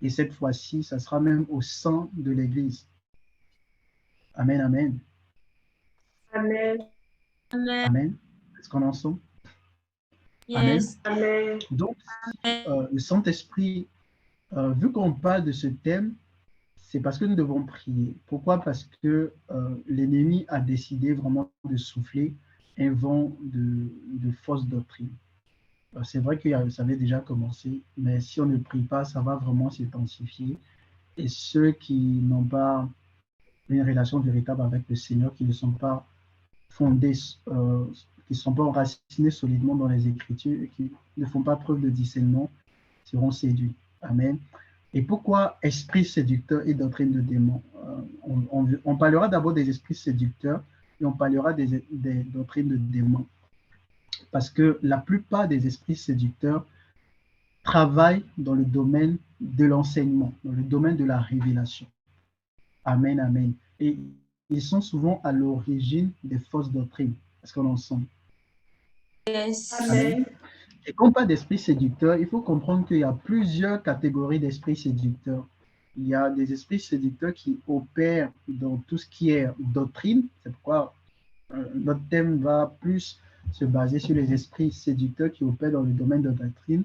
Et cette fois-ci, ça sera même au sein de l'Église. Amen, amen. Amen. Amen. Amen. Est-ce qu'on en sent? Amen. Yes. Amen. Donc, le Saint-Esprit, vu qu'on parle de ce thème, c'est parce que nous devons prier. Pourquoi? Parce que l'ennemi a décidé vraiment de souffler un vent de fausses doctrines. C'est vrai que ça avait déjà commencé, mais si on ne prie pas, ça va vraiment s'intensifier. Et ceux qui n'ont pas une relation véritable avec le Seigneur, qui ne sont pas fondés, qui ne sont pas enracinés solidement dans les Écritures et qui ne font pas preuve de discernement, seront séduits. Amen. Et pourquoi esprit séducteur et doctrine de démons? On parlera d'abord des esprits séducteurs et on parlera des doctrines de démons. Parce que la plupart des esprits séducteurs travaillent dans le domaine de l'enseignement, dans le domaine de la révélation. Amen, amen. Et ils sont souvent à l'origine des fausses doctrines. Est-ce qu'on en sent? Yes. Amen. Et quand on parle d'esprit séducteur, il faut comprendre qu'il y a plusieurs catégories d'esprits séducteurs. Il y a des esprits séducteurs qui opèrent dans tout ce qui est doctrine. C'est pourquoi notre thème va plus se baser sur les esprits séducteurs qui opèrent dans le domaine de la doctrine.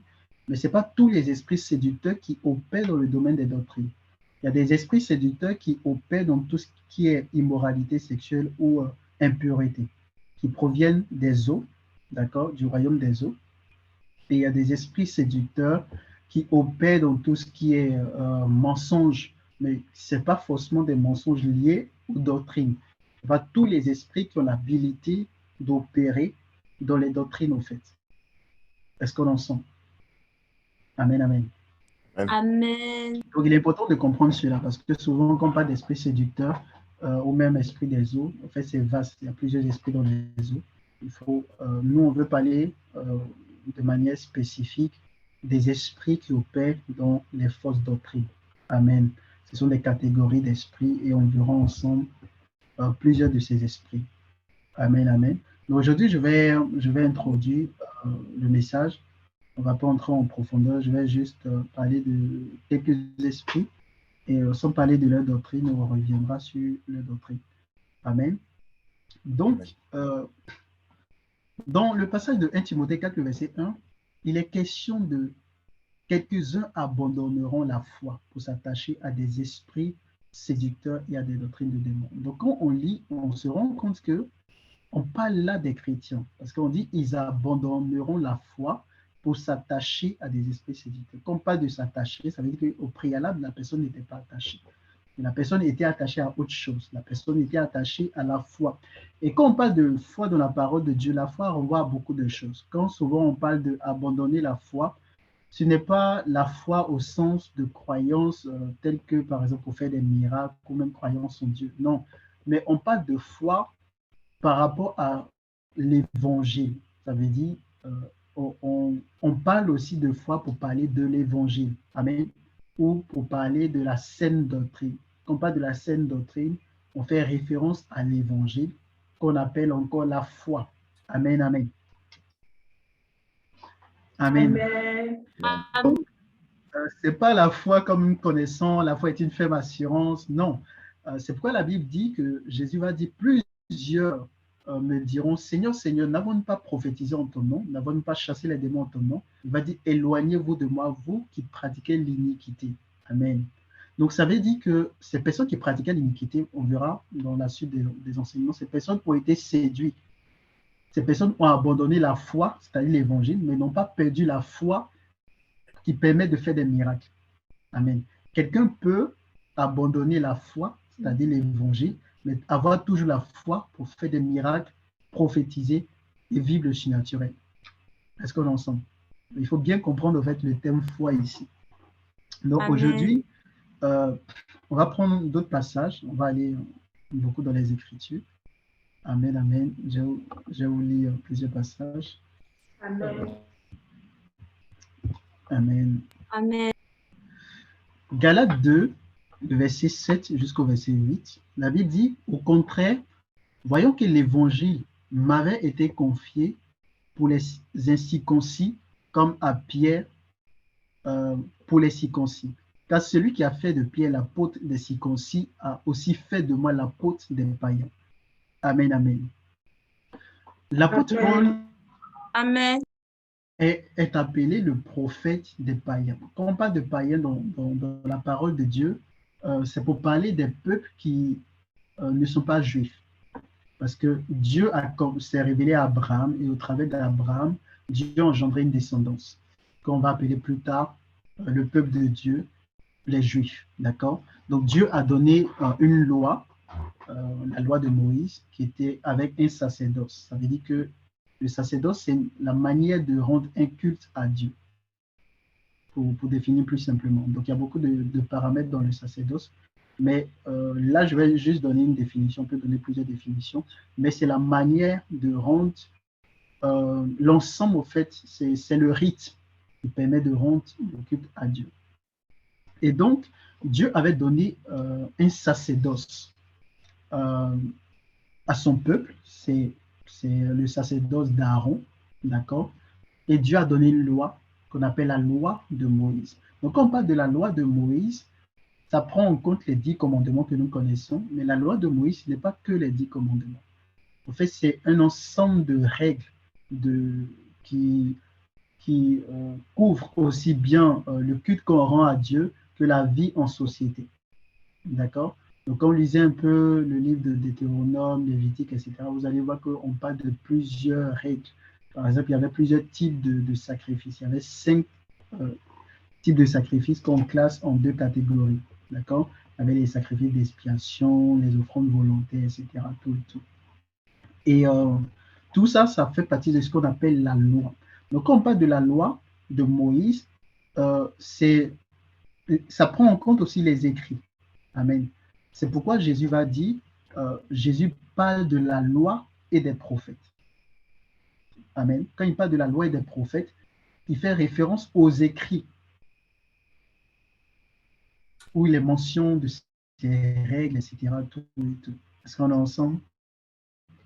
Mais ce n'est pas tous les esprits séducteurs qui opèrent dans le domaine des doctrines. Il y a des esprits séducteurs qui opèrent dans tout ce qui est immoralité sexuelle ou impureté, qui proviennent des eaux, d'accord, du royaume des eaux. Et il y a des esprits séducteurs qui opèrent dans tout ce qui est mensonge, mais ce n'est pas forcément des mensonges liés aux doctrines. Ce n'est pas tous les esprits qui ont l'habilité d'opérer dans les doctrines, en fait. Est-ce qu'on en sent? Amen, amen. Amen. Donc, il est important de comprendre cela, parce que souvent, quand on parle d'esprit séducteur, ou même esprit des eaux, en fait, c'est vaste. Il y a plusieurs esprits dans les eaux. Nous, on veut parler de manière spécifique des esprits qui opèrent dans les fausses doctrines. Amen. Ce sont des catégories d'esprits et on verra ensemble plusieurs de ces esprits. Amen, amen. Donc aujourd'hui, je vais introduire le message. On ne va pas entrer en profondeur, je vais juste parler de quelques esprits et sans parler de leur doctrine, on reviendra sur leur doctrine. Amen. Donc, dans le passage de 1 Timothée 4, verset 1, il est question de quelques-uns abandonneront la foi pour s'attacher à des esprits séducteurs et à des doctrines de démons. Donc, quand on lit, on se rend compte que on parle là des chrétiens, parce qu'on dit ils abandonneront la foi pour s'attacher à des esprits séducteurs. Quand on parle de s'attacher, ça veut dire qu'au préalable, la personne n'était pas attachée. La personne était attachée à autre chose. La personne était attachée à la foi. Et quand on parle de foi dans la parole de Dieu, la foi renvoie à beaucoup de choses. Quand souvent on parle d'abandonner la foi, ce n'est pas la foi au sens de croyance telle que, par exemple, pour faire des miracles ou même croyance en Dieu. Non, mais on parle de foi par rapport à l'évangile. Ça veut dire, on parle aussi de foi pour parler de l'évangile. Amen. Ou pour parler de la saine doctrine. Quand on parle de la saine doctrine, on fait référence à l'évangile qu'on appelle encore la foi. Amen, amen. Amen. Amen. C'est pas la foi comme nous connaissons, la foi est une ferme assurance. Non. C'est pourquoi la Bible dit que Jésus va dire plusieurs me diront Seigneur, Seigneur, n'avons-nous pas prophétisé en ton nom, n'avons-nous pas chassé les démons en ton nom? Il va dire éloignez-vous de moi, vous qui pratiquez l'iniquité. Amen. Donc ça veut dire que ces personnes qui pratiquaient l'iniquité, on verra dans la suite des enseignements, ces personnes ont été séduites. Ces personnes ont abandonné la foi, c'est-à-dire l'évangile, mais n'ont pas perdu la foi qui permet de faire des miracles. Amen. Quelqu'un peut abandonner la foi, c'est-à-dire l'évangile, mais avoir toujours la foi pour faire des miracles, prophétiser et vivre le surnaturel. Est-ce qu'on est ensemble? Il faut bien comprendre en fait le thème foi ici. Donc aujourd'hui, on va prendre d'autres passages. On va aller beaucoup dans les Écritures. Amen, amen. Je vais vous lire plusieurs passages. Amen. Amen. Amen. Galates 2, le verset 7 jusqu'au verset 8, la Bible dit, au contraire, voyons que l'évangile m'avait été confié pour les incirconcis comme à Pierre pour les circoncis, car celui qui a fait de Pierre l'apôtre des circoncis a aussi fait de moi l'apôtre des païens. Amen, amen. L'apôtre Paul Amen. est appelé le prophète des païens. Quand on parle de païens dans la parole de Dieu, c'est pour parler des peuples qui ne sont pas juifs. Parce que Dieu s'est révélé à Abraham et au travers d'Abraham, Dieu a engendré une descendance qu'on va appeler plus tard le peuple de Dieu, les Juifs. D'accord? Donc Dieu a donné une loi, la loi de Moïse, qui était avec un sacerdoce. Ça veut dire que le sacerdoce, c'est la manière de rendre un culte à Dieu, pour définir plus simplement. Donc il y a beaucoup de paramètres dans le sacerdoce. Mais là, je vais juste donner une définition, on peut donner plusieurs définitions, mais c'est la manière de rendre l'ensemble, au fait, c'est le rite qui permet de rendre le culte à Dieu. Et donc, Dieu avait donné un sacerdoce à son peuple, c'est le sacerdoce d'Aaron, d'accord? Et Dieu a donné une loi qu'on appelle la loi de Moïse. Donc, quand on parle de la loi de Moïse, ça prend en compte les 10 commandements que nous connaissons, mais la loi de Moïse n'est pas que les 10 commandements. En fait, c'est un ensemble de règles qui couvrent aussi bien le culte qu'on rend à Dieu que la vie en société. D'accord? Donc, quand on lisait un peu le livre de Deutéronome, Lévitique, etc., vous allez voir qu'on parle de plusieurs règles. Par exemple, il y avait plusieurs types de sacrifices. Il y avait 5 types de sacrifices qu'on classe en 2 catégories. D'accord? Il y avait les sacrifices d'expiation, les offrandes volontaires, etc. Tout. Et tout ça, ça fait partie de ce qu'on appelle la loi. Donc, quand on parle de la loi de Moïse, ça prend en compte aussi les écrits. Amen. C'est pourquoi Jésus va dire, Jésus parle de la loi et des prophètes. Amen. Quand il parle de la loi et des prophètes, il fait référence aux écrits où il est mention de ces règles, etc. Tout. Est-ce qu'on est ensemble?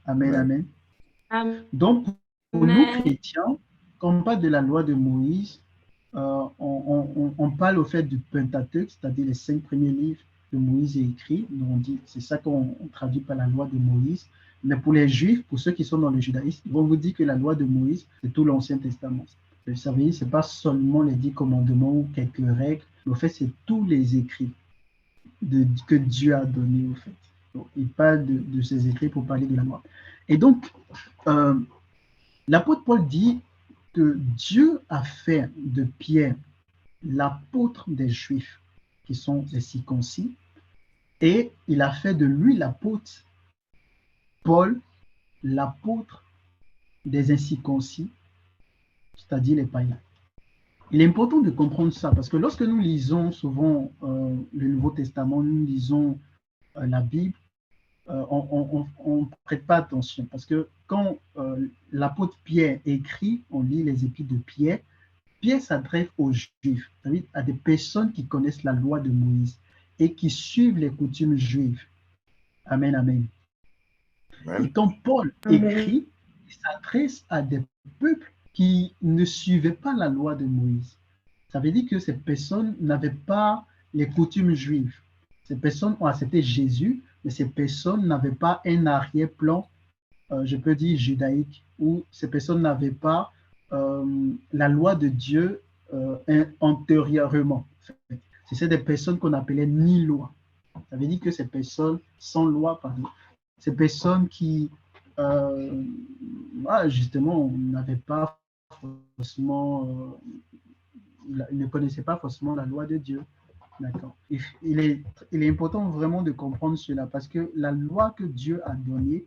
Amen, amen. Amen. Donc, pour nous chrétiens, quand on parle de la loi de Moïse, on parle au fait du Pentateuque, c'est-à-dire les 5 premiers livres que Moïse a écrits. On dit, c'est ça qu'on traduit par la loi de Moïse. Mais pour les Juifs, pour ceux qui sont dans le judaïsme, ils vont vous dire que la loi de Moïse, c'est tout l'Ancien Testament. Vous savez, ce n'est pas seulement les 10 commandements ou quelques règles, mais au fait, c'est tous les écrits que Dieu a donnés, au fait. Donc, il parle de ces écrits pour parler de la loi. Et donc, l'apôtre Paul dit que Dieu a fait de Pierre l'apôtre des Juifs, qui sont les circoncis, et il a fait de lui l'apôtre Paul, l'apôtre des incirconcis, c'est-à-dire les païens. Il est important de comprendre ça, parce que lorsque nous lisons souvent le Nouveau Testament, nous lisons la Bible, on ne prête pas attention, parce que quand l'apôtre Pierre écrit, on lit les épîtres de Pierre, Pierre s'adresse aux Juifs, c'est-à-dire à des personnes qui connaissent la loi de Moïse et qui suivent les coutumes juives. Amen, amen. Et quand Paul écrit, il s'adresse à des peuples qui ne suivaient pas la loi de Moïse. Ça veut dire que ces personnes n'avaient pas les coutumes juives. Ces personnes ont accepté Jésus, mais ces personnes n'avaient pas un arrière-plan, je peux dire judaïque, ou ces personnes n'avaient pas la loi de Dieu antérieurement. C'est des personnes qu'on appelait ni loi. Ça veut dire que ces personnes sans loi, pardon, ces personnes qui justement n'avaient pas forcément, ne connaissaient pas forcément la loi de Dieu. D'accord. Il est important vraiment de comprendre cela, parce que la loi que Dieu a donnée,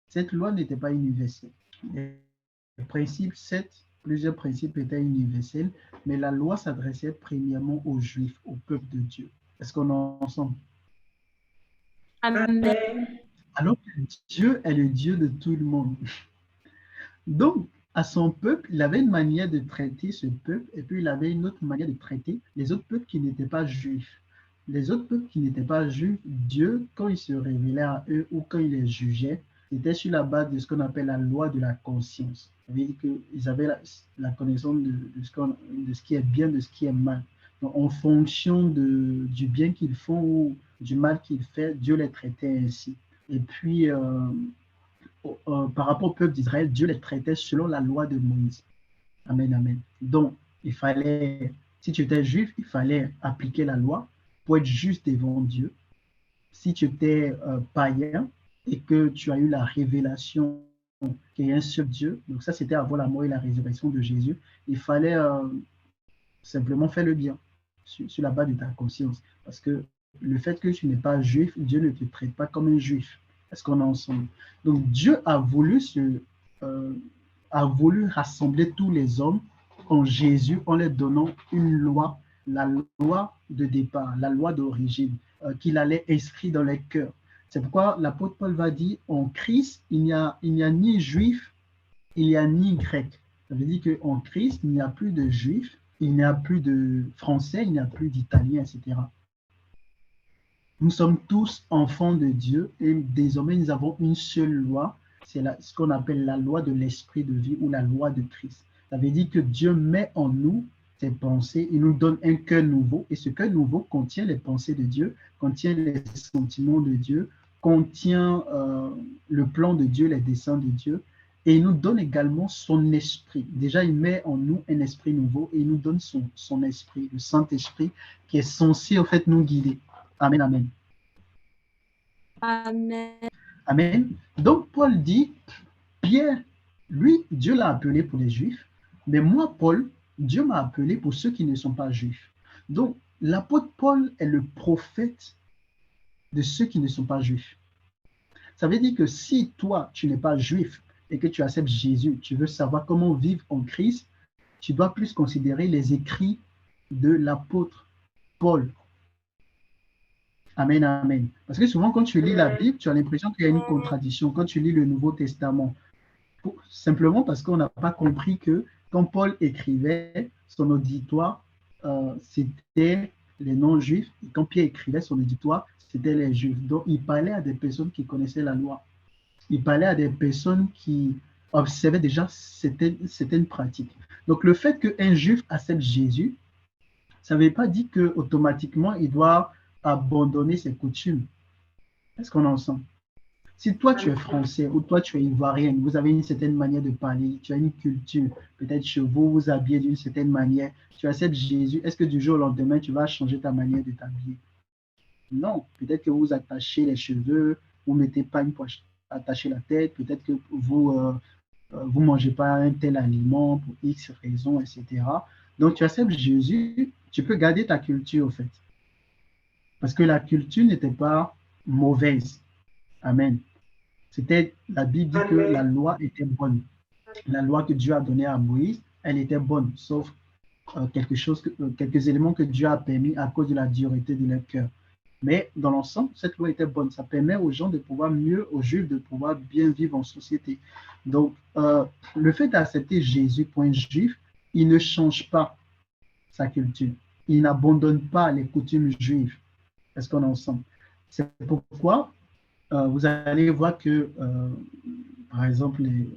cette loi n'était pas universelle. Les principes, plusieurs principes étaient universels, mais la loi s'adressait premièrement aux Juifs, au peuple de Dieu. Est-ce qu'on est ensemble? Amen. Alors que Dieu est le Dieu de tout le monde. Donc, à son peuple, il avait une manière de traiter ce peuple, et puis il avait une autre manière de traiter les autres peuples qui n'étaient pas juifs. Les autres peuples qui n'étaient pas juifs, Dieu, quand il se révélait à eux ou quand il les jugeait, c'était sur la base de ce qu'on appelle la loi de la conscience. Ça veut dire qu'ils avaient la connaissance de ce qui est bien, de ce qui est mal. Donc, en fonction du bien qu'ils font ou du mal qu'ils font, Dieu les traitait ainsi. Et puis, par rapport au peuple d'Israël, Dieu les traitait selon la loi de Moïse. Amen, amen. Donc, il fallait, si tu étais juif, il fallait appliquer la loi pour être juste devant Dieu. Si tu étais païen et que tu as eu la révélation qu'il y a un seul Dieu, donc ça c'était avant la mort et la résurrection de Jésus, il fallait simplement faire le bien sur la base de ta conscience. Parce que le fait que tu n'es pas juif, Dieu ne te traite pas comme un juif. Est-ce qu'on est ensemble? Donc Dieu a voulu rassembler tous les hommes en Jésus en leur donnant une loi, la loi de départ, la loi d'origine, qu'il allait inscrire dans les cœurs. C'est pourquoi l'apôtre Paul va dire, en Christ, il n'y a ni juif, il n'y a ni grec. Ça veut dire qu'en Christ, il n'y a plus de juifs, il n'y a plus de français, il n'y a plus d'italien, etc. Nous sommes tous enfants de Dieu et désormais nous avons une seule loi, c'est ce qu'on appelle la loi de l'esprit de vie ou la loi de Christ. Ça veut dire que Dieu met en nous ses pensées, il nous donne un cœur nouveau et ce cœur nouveau contient les pensées de Dieu, contient les sentiments de Dieu, contient le plan de Dieu, les desseins de Dieu et il nous donne également son esprit. Déjà, il met en nous un esprit nouveau et il nous donne son esprit, le Saint-Esprit qui est censé en fait nous guider. Amen, amen. Amen. Amen. Donc, Paul dit, Pierre, lui, Dieu l'a appelé pour les Juifs, mais moi, Paul, Dieu m'a appelé pour ceux qui ne sont pas Juifs. Donc, l'apôtre Paul est le prophète de ceux qui ne sont pas Juifs. Ça veut dire que si toi, tu n'es pas Juif et que tu acceptes Jésus, tu veux savoir comment vivre en Christ, tu dois plus considérer les écrits de l'apôtre Paul. Amen, amen. Parce que souvent, quand tu lis la Bible, tu as l'impression qu'il y a une contradiction. Quand tu lis le Nouveau Testament, simplement parce qu'on n'a pas compris que quand Paul écrivait, son auditoire, c'était les non-juifs. Et quand Pierre écrivait, son auditoire, c'était les juifs. Donc, il parlait à des personnes qui connaissaient la loi. Il parlait à des personnes qui observaient déjà certaines pratiques. Donc, le fait qu'un juif accepte Jésus, ça ne veut pas dire qu'automatiquement, il doit abandonner ses coutumes. Est-ce qu'on est ensemble? Si toi, tu es français ou toi, tu es ivoirien, vous avez une certaine manière de parler, tu as une culture, peut-être chez vous, vous habillez d'une certaine manière, tu acceptes Jésus, est-ce que du jour au lendemain, tu vas changer ta manière de t'habiller? Non. Peut-être que vous attachez les cheveux, vous ne mettez pas une poche attachez la tête, peut-être que vous ne mangez pas un tel aliment pour X raisons, etc. Donc, tu acceptes Jésus, tu peux garder ta culture, en fait. Parce que la culture n'était pas mauvaise. Amen. La Bible dit que la loi était bonne. La loi que Dieu a donnée à Moïse, elle était bonne, sauf quelques éléments que Dieu a permis à cause de la dureté de leur cœur. Mais dans l'ensemble, cette loi était bonne. Ça permet aux gens de pouvoir mieux, aux Juifs de pouvoir bien vivre en société. Donc, le fait d'accepter Jésus pour un Juif, il ne change pas sa culture. Il n'abandonne pas les coutumes juives. Est-ce qu'on est ensemble? C'est pourquoi vous allez voir que, par exemple, les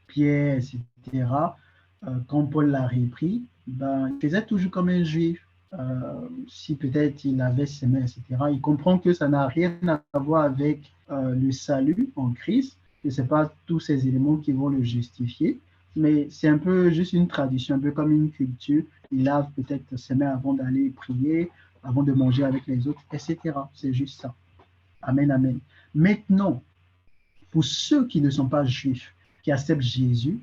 Pierre, etc., quand Paul l'a repris, il faisait toujours comme un juif. Si peut-être il avait ses mains, etc., il comprend que ça n'a rien à voir avec le salut en Christ, que ce n'est pas tous ces éléments qui vont le justifier, mais c'est un peu juste une tradition, un peu comme une culture. Il lave peut-être ses mains avant d'aller prier, avant de manger avec les autres, etc. C'est juste ça. Amen, amen. Maintenant, pour ceux qui ne sont pas juifs, qui acceptent Jésus,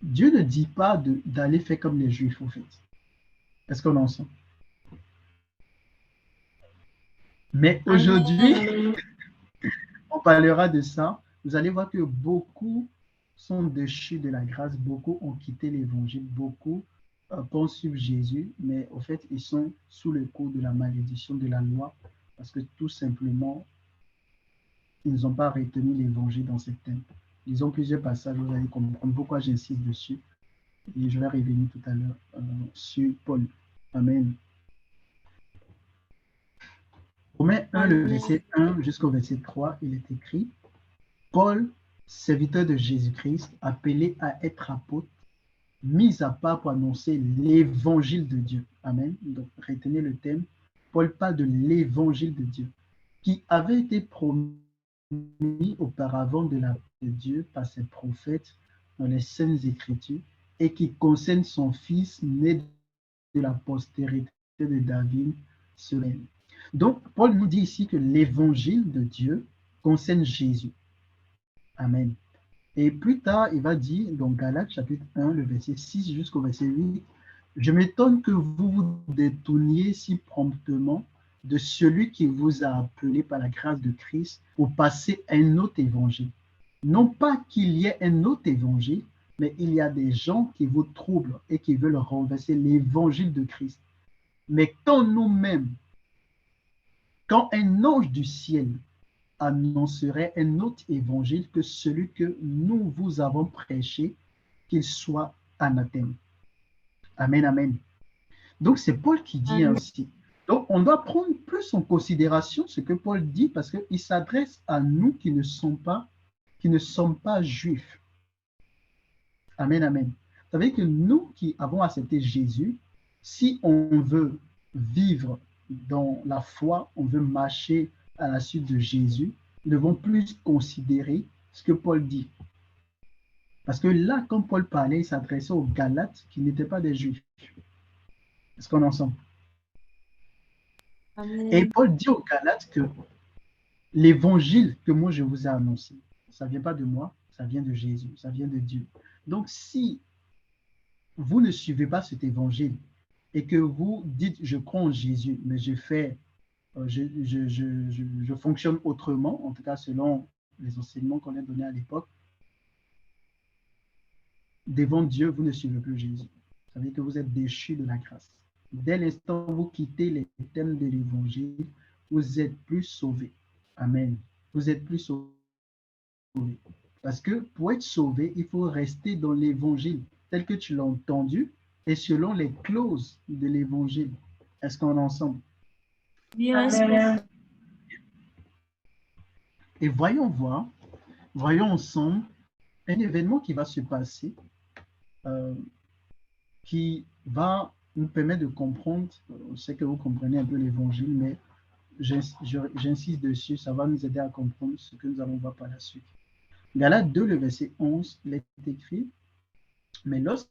Dieu ne dit pas d'aller faire comme les juifs, en fait. Est-ce qu'on en sent? Mais aujourd'hui, on parlera de ça. Vous allez voir que beaucoup sont déchus de la grâce, beaucoup ont quitté l'évangile, beaucoup pensent suivre Jésus, mais au fait, ils sont sous le coup de la malédiction de la loi, parce que tout simplement, ils n'ont pas retenu l'évangile dans cette thème. Lisons plusieurs passages, vous allez comprendre pourquoi j'insiste dessus. Et je vais revenir tout à l'heure sur Paul. Amen. Romains 1, le verset 1 jusqu'au verset 3, il est écrit, Paul, serviteur de Jésus-Christ, appelé à être apôtre, mis à part pour annoncer l'évangile de Dieu. Amen. Donc, retenez le thème. Paul parle de l'évangile de Dieu, qui avait été promis auparavant de la part de Dieu par ses prophètes dans les Saintes Écritures et qui concerne son fils né de la postérité de David sur elle. Donc, Paul nous dit ici que l'évangile de Dieu concerne Jésus. Amen. Et plus tard, il va dire, dans Galates chapitre 1, le verset 6 jusqu'au verset 8, « Je m'étonne que vous vous détourniez si promptement de celui qui vous a appelé par la grâce de Christ pour passer à un autre évangile. Non pas qu'il y ait un autre évangile, mais il y a des gens qui vous troublent et qui veulent renverser l'évangile de Christ. Mais quand nous-mêmes, quand un ange du ciel annoncerait un autre évangile que celui que nous vous avons prêché, qu'il soit anathème. » Amen, amen. Donc, c'est Paul qui dit ainsi. Donc, on doit prendre plus en considération ce que Paul dit parce qu'il s'adresse à nous qui ne sommes pas juifs. Amen, amen. Vous savez que nous qui avons accepté Jésus, si on veut vivre dans la foi, on veut marcher à la suite de Jésus, nous devons plus considérer ce que Paul dit. Parce que là, quand Paul parlait, il s'adressait aux Galates qui n'étaient pas des Juifs. Est-ce qu'on est ensemble? Amen. Et Paul dit aux Galates que l'évangile que moi je vous ai annoncé, ça ne vient pas de moi, ça vient de Jésus, ça vient de Dieu. Donc si vous ne suivez pas cet évangile et que vous dites je crois en Jésus, mais je fonctionne autrement, en tout cas selon les enseignements qu'on a donnés à l'époque, devant Dieu, vous ne suivez plus Jésus. Ça veut dire que vous êtes déchus de la grâce. Dès l'instant où vous quittez les thèmes de l'évangile, vous êtes plus sauvés. Amen. Vous êtes plus sauvés. Parce que pour être sauvé, il faut rester dans l'évangile tel que tu l'as entendu et selon les clauses de l'évangile. Est-ce qu'on est ensemble? Bien, Amen. Et voyons ensemble un événement qui va se passer, qui va nous permettre de comprendre, je sais que vous comprenez un peu l'évangile, mais j'insiste dessus, ça va nous aider à comprendre ce que nous allons voir par la suite. Galates 2, le verset 11, il est écrit, « Mais lorsque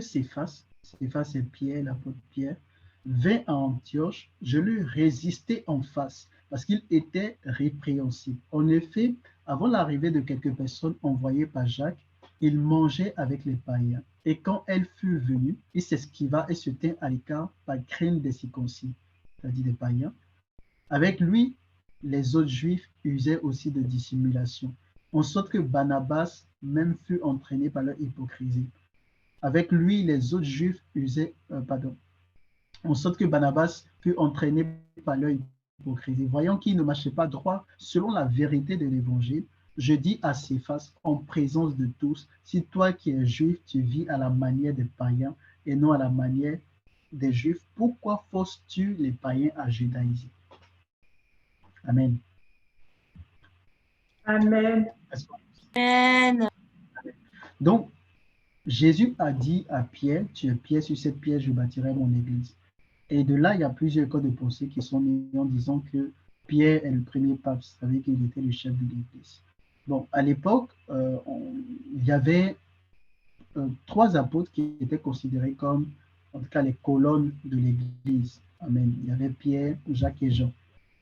Céphas et Pierre, l'apôtre Pierre, vint à Antioche, je lui résistai en face, parce qu'il était répréhensible. En effet, avant l'arrivée de quelques personnes envoyées par Jacques, il mangeait avec les païens. Et quand elle fut venue, il s'esquiva et se tint à l'écart par crainte des circoncis, c'est-à-dire des païens. Avec lui, les autres juifs usaient aussi de dissimulation, en sorte que Barnabas même fut entraîné par leur hypocrisie. Avec lui, les autres juifs en sorte que Barnabas fut entraîné par leur hypocrisie. Voyant qu'il ne marchait pas droit selon la vérité de l'évangile, je dis à Céphas, en présence de tous, si toi qui es juif, tu vis à la manière des païens et non à la manière des juifs, pourquoi forces-tu les païens à judaïser? Amen. Amen. Amen. Donc, Jésus a dit à Pierre, tu es Pierre, sur cette pierre, je bâtirai mon église. Et de là, il y a plusieurs écoles de pensée qui sont nées en disant que Pierre est le premier pape, vous savez qu'il était le chef de l'église. Bon, à l'époque, il y avait 3 apôtres qui étaient considérés comme, en tout cas, les colonnes de l'église. Amen. Il y avait Pierre, Jacques et Jean.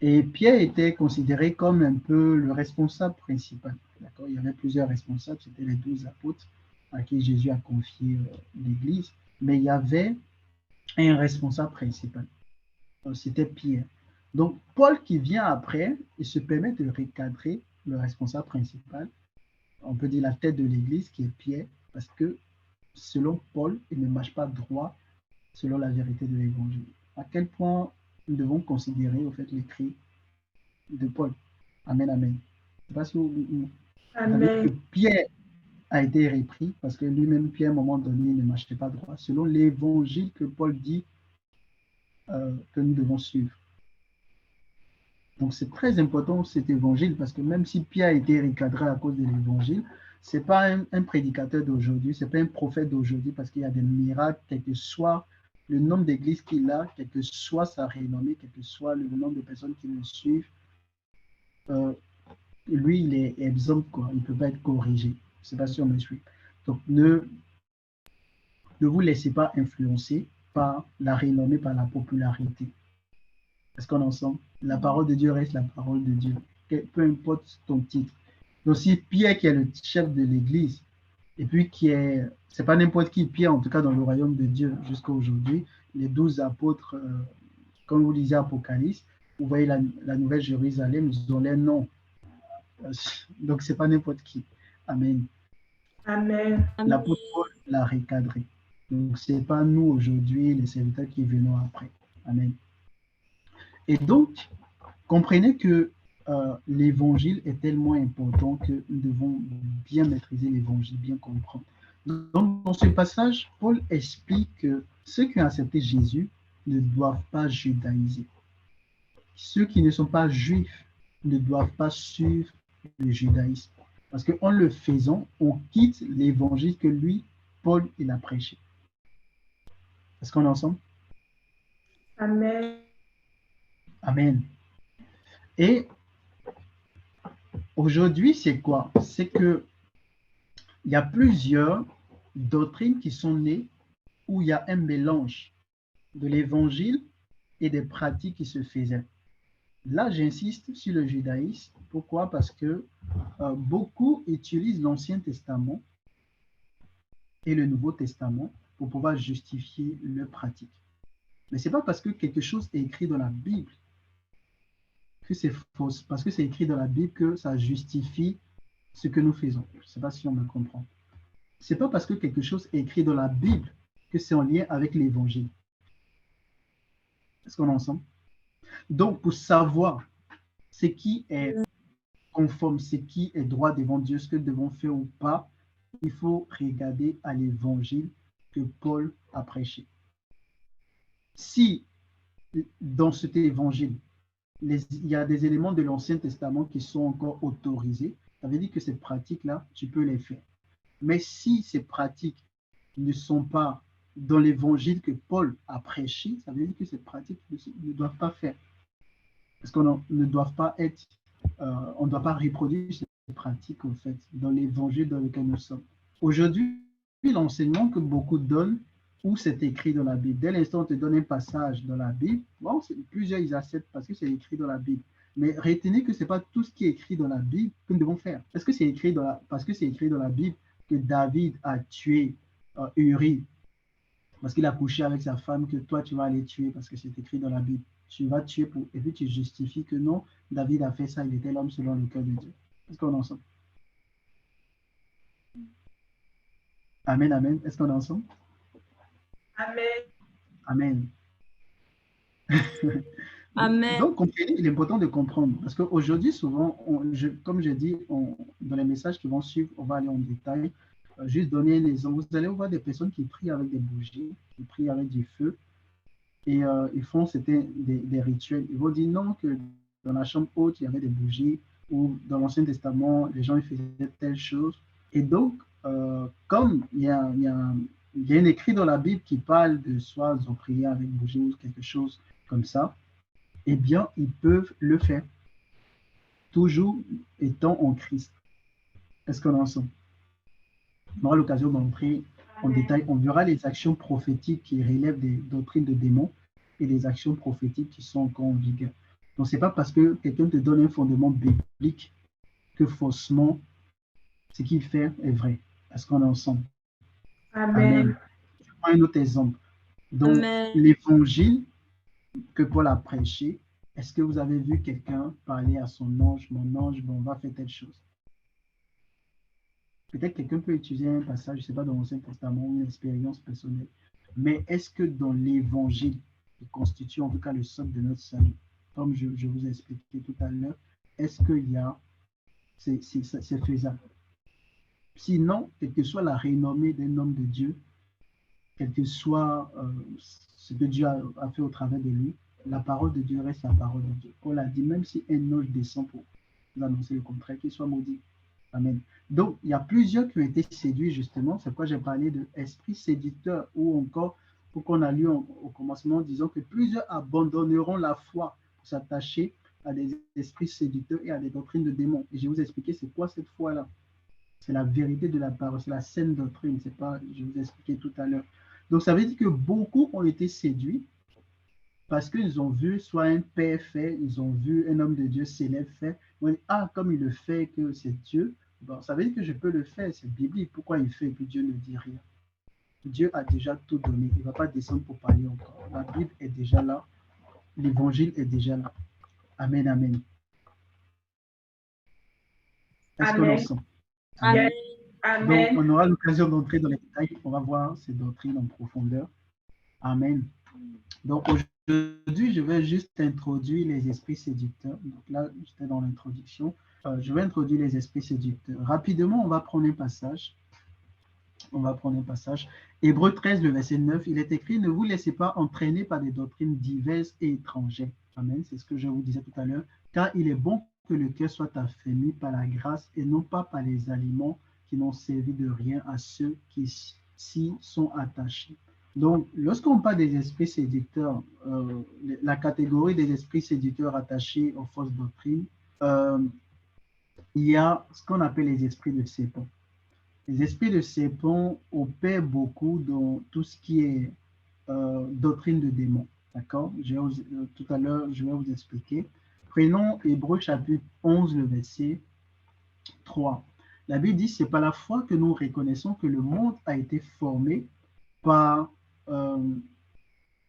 Et Pierre était considéré comme un peu le responsable principal. D'accord? Il y avait plusieurs responsables, c'était les 12 apôtres à qui Jésus a confié l'église. Mais il y avait un responsable principal. C'était Pierre. Donc, Paul qui vient après, il se permet de recadrer le responsable principal, on peut dire la tête de l'église qui est Pierre, parce que selon Paul, il ne marche pas droit selon la vérité de l'évangile. À quel point nous devons considérer au fait l'écrit de Paul. Amen, amen. Je ne sais pas si vous savez que Pierre a été repris parce que lui-même, Pierre, à un moment donné, ne marchait pas droit selon l'évangile que Paul dit que nous devons suivre. Donc, c'est très important cet évangile parce que même si Pierre a été recadré à cause de l'évangile, ce n'est pas un prédicateur d'aujourd'hui, ce n'est pas un prophète d'aujourd'hui parce qu'il y a des miracles, quel que soit le nombre d'églises qu'il a, quelle que soit sa renommée, quel que soit le nombre de personnes qui le suivent, lui, il est exempt, quoi. Il ne peut pas être corrigé. Je ne sais pas si on me suit. Donc, ne vous laissez pas influencer par la renommée, par la popularité. Est-ce qu'on est ensemble? La parole de Dieu reste la parole de Dieu. Peu importe ton titre. Donc, si Pierre, qui est le chef de l'Église, et puis c'est pas n'importe qui, Pierre, en tout cas dans le royaume de Dieu jusqu'à aujourd'hui, les 12 apôtres, comme vous lisez Apocalypse, vous voyez la Nouvelle Jérusalem, ils ont les noms. Donc, c'est pas n'importe qui. Amen. Amen. L'apôtre Paul l'a recadré. Donc, ce n'est pas nous aujourd'hui, les serviteurs qui venons après. Amen. Et donc, comprenez que l'évangile est tellement important que nous devons bien maîtriser l'évangile, bien comprendre. Donc, dans ce passage, Paul explique que ceux qui ont accepté Jésus ne doivent pas judaïser. Ceux qui ne sont pas juifs ne doivent pas suivre le judaïsme. Parce qu'en le faisant, on quitte l'évangile que lui, Paul, il a prêché. Est-ce qu'on est ensemble? Amen. Amen. Et aujourd'hui, c'est quoi? C'est que il y a plusieurs doctrines qui sont nées où il y a un mélange de l'évangile et des pratiques qui se faisaient. Là, j'insiste sur le judaïsme. Pourquoi? Parce que beaucoup utilisent l'Ancien Testament et le Nouveau Testament pour pouvoir justifier leurs pratiques. Mais ce n'est pas parce que quelque chose est écrit dans la Bible que c'est faux. Parce que c'est écrit dans la Bible que ça justifie ce que nous faisons. Je ne sais pas si on me comprend. Ce n'est pas parce que quelque chose est écrit dans la Bible que c'est en lien avec l'Évangile. Est-ce qu'on est ensemble? Donc, pour savoir ce qui est conforme, ce qui est droit devant Dieu, ce que nous devons faire ou pas, il faut regarder à l'Évangile que Paul a prêché. Si dans cet Évangile, il y a des éléments de l'Ancien Testament qui sont encore autorisés, ça veut dire que ces pratiques-là, tu peux les faire. Mais si ces pratiques ne sont pas dans l'évangile que Paul a prêché, ça veut dire que ces pratiques ne doivent pas faire. Parce qu'on ne doit pas être, on ne doit pas reproduire ces pratiques, en fait, dans l'évangile dans lequel nous sommes. Aujourd'hui, l'enseignement que beaucoup donnent, où c'est écrit dans la Bible, dès l'instant où on te donne un passage dans la Bible, bon, plusieurs ils acceptent parce que c'est écrit dans la Bible. Mais retenez que ce n'est pas tout ce qui est écrit dans la Bible que nous devons faire. Est-ce que c'est écrit parce que c'est écrit dans la Bible que David a tué Uri parce qu'il a couché avec sa femme, que toi tu vas aller tuer parce que c'est écrit dans la Bible. Tu vas tuer et puis tu justifies que non, David a fait ça, il était l'homme selon le cœur de Dieu. Est-ce qu'on est ensemble? Amen, amen. Est-ce qu'on est ensemble? Amen. Amen. Amen. Donc, comprenez, il est important de comprendre. Parce qu'aujourd'hui, souvent, comme je dis, dans les messages qui vont suivre, on va aller en détail. Juste donner les exemples. Vous allez voir des personnes qui prient avec des bougies, qui prient avec du feu. Et ils font des rituels. Ils vont dire non, que dans la chambre haute, il y avait des bougies. Ou dans l'Ancien Testament, les gens ils faisaient telle chose. Et donc, comme il y a un écrit dans la Bible qui parle de soit ils ont prié avec bougie ou quelque chose comme ça, eh bien, ils peuvent le faire, toujours étant en Christ. Est-ce qu'on est ensemble? On aura l'occasion d'entrer en détail. On verra les actions prophétiques qui relèvent des doctrines de démons et les actions prophétiques qui sont encore en vigueur. Donc, ce n'est pas parce que quelqu'un te donne un fondement biblique que faussement, ce qu'il fait est vrai. Est-ce qu'on est ensemble? Amen. Je prends un autre exemple. Donc, l'évangile que Paul a prêché, est-ce que vous avez vu quelqu'un parler à son ange, mon ange, bon, on va faire telle chose? Peut-être quelqu'un peut utiliser un passage, je ne sais pas, dans l'Ancien Testament, une expérience personnelle. Mais est-ce que dans l'évangile, qui constitue en tout cas le socle de notre salut, comme je vous ai expliqué tout à l'heure, est-ce qu'il y a, c'est faisable? Sinon, quelle que soit la renommée d'un homme de Dieu, quel que soit ce que Dieu a fait au travers de lui, la parole de Dieu reste la parole de Dieu. On l'a dit, même si un ange descend pour vous annoncer le contraire, qu'il soit maudit. Amen. Donc, il y a plusieurs qui ont été séduits, justement. C'est pourquoi j'ai parlé d'esprit séducteur ou encore pourquoi on a lu au commencement disant que plusieurs abandonneront la foi pour s'attacher à des esprits séducteurs et à des doctrines de démons. Et je vais vous expliquer c'est quoi cette foi-là. C'est la vérité de la parole, c'est la saine doctrine, c'est pas, je vous ai expliqué tout à l'heure. Donc ça veut dire que beaucoup ont été séduits parce qu'ils ont vu soit un père fait, ils ont vu un homme de Dieu célèbre fait, ils ont dit, ah, comme il le fait, que c'est Dieu, bon, ça veut dire que je peux le faire, c'est biblique, pourquoi il fait et puis Dieu ne dit rien. Dieu a déjà tout donné, il ne va pas descendre pour parler encore. La Bible est déjà là, l'évangile est déjà là. Amen, amen. Est-ce qu'on Amen. ensemble? Amen. Amen. Donc, on aura l'occasion d'entrer dans les détails, on va voir ces doctrines en profondeur. Amen. Donc, aujourd'hui, je vais juste introduire les esprits séducteurs. Donc là, j'étais dans l'introduction. Je vais introduire les esprits séducteurs. Rapidement, on va prendre un passage. Hébreux 13, le verset 9, il est écrit « Ne vous laissez pas entraîner par des doctrines diverses et étrangères. » Amen, c'est ce que je vous disais tout à l'heure. « Car il est bon que le cœur soit affermi par la grâce et non pas par les aliments qui n'ont servi de rien à ceux qui s'y sont attachés. » Donc, lorsqu'on parle des esprits séducteurs, la catégorie des esprits séducteurs attachés aux fausses doctrines, il y a ce qu'on appelle les esprits de serpent. Les esprits de serpent opèrent beaucoup dans tout ce qui est doctrine de démons. D'accord? Tout à l'heure, je vais vous expliquer. Prenons Hébreux chapitre 11, le verset 3. La Bible dit, c'est par la foi que nous reconnaissons que le monde a été formé par...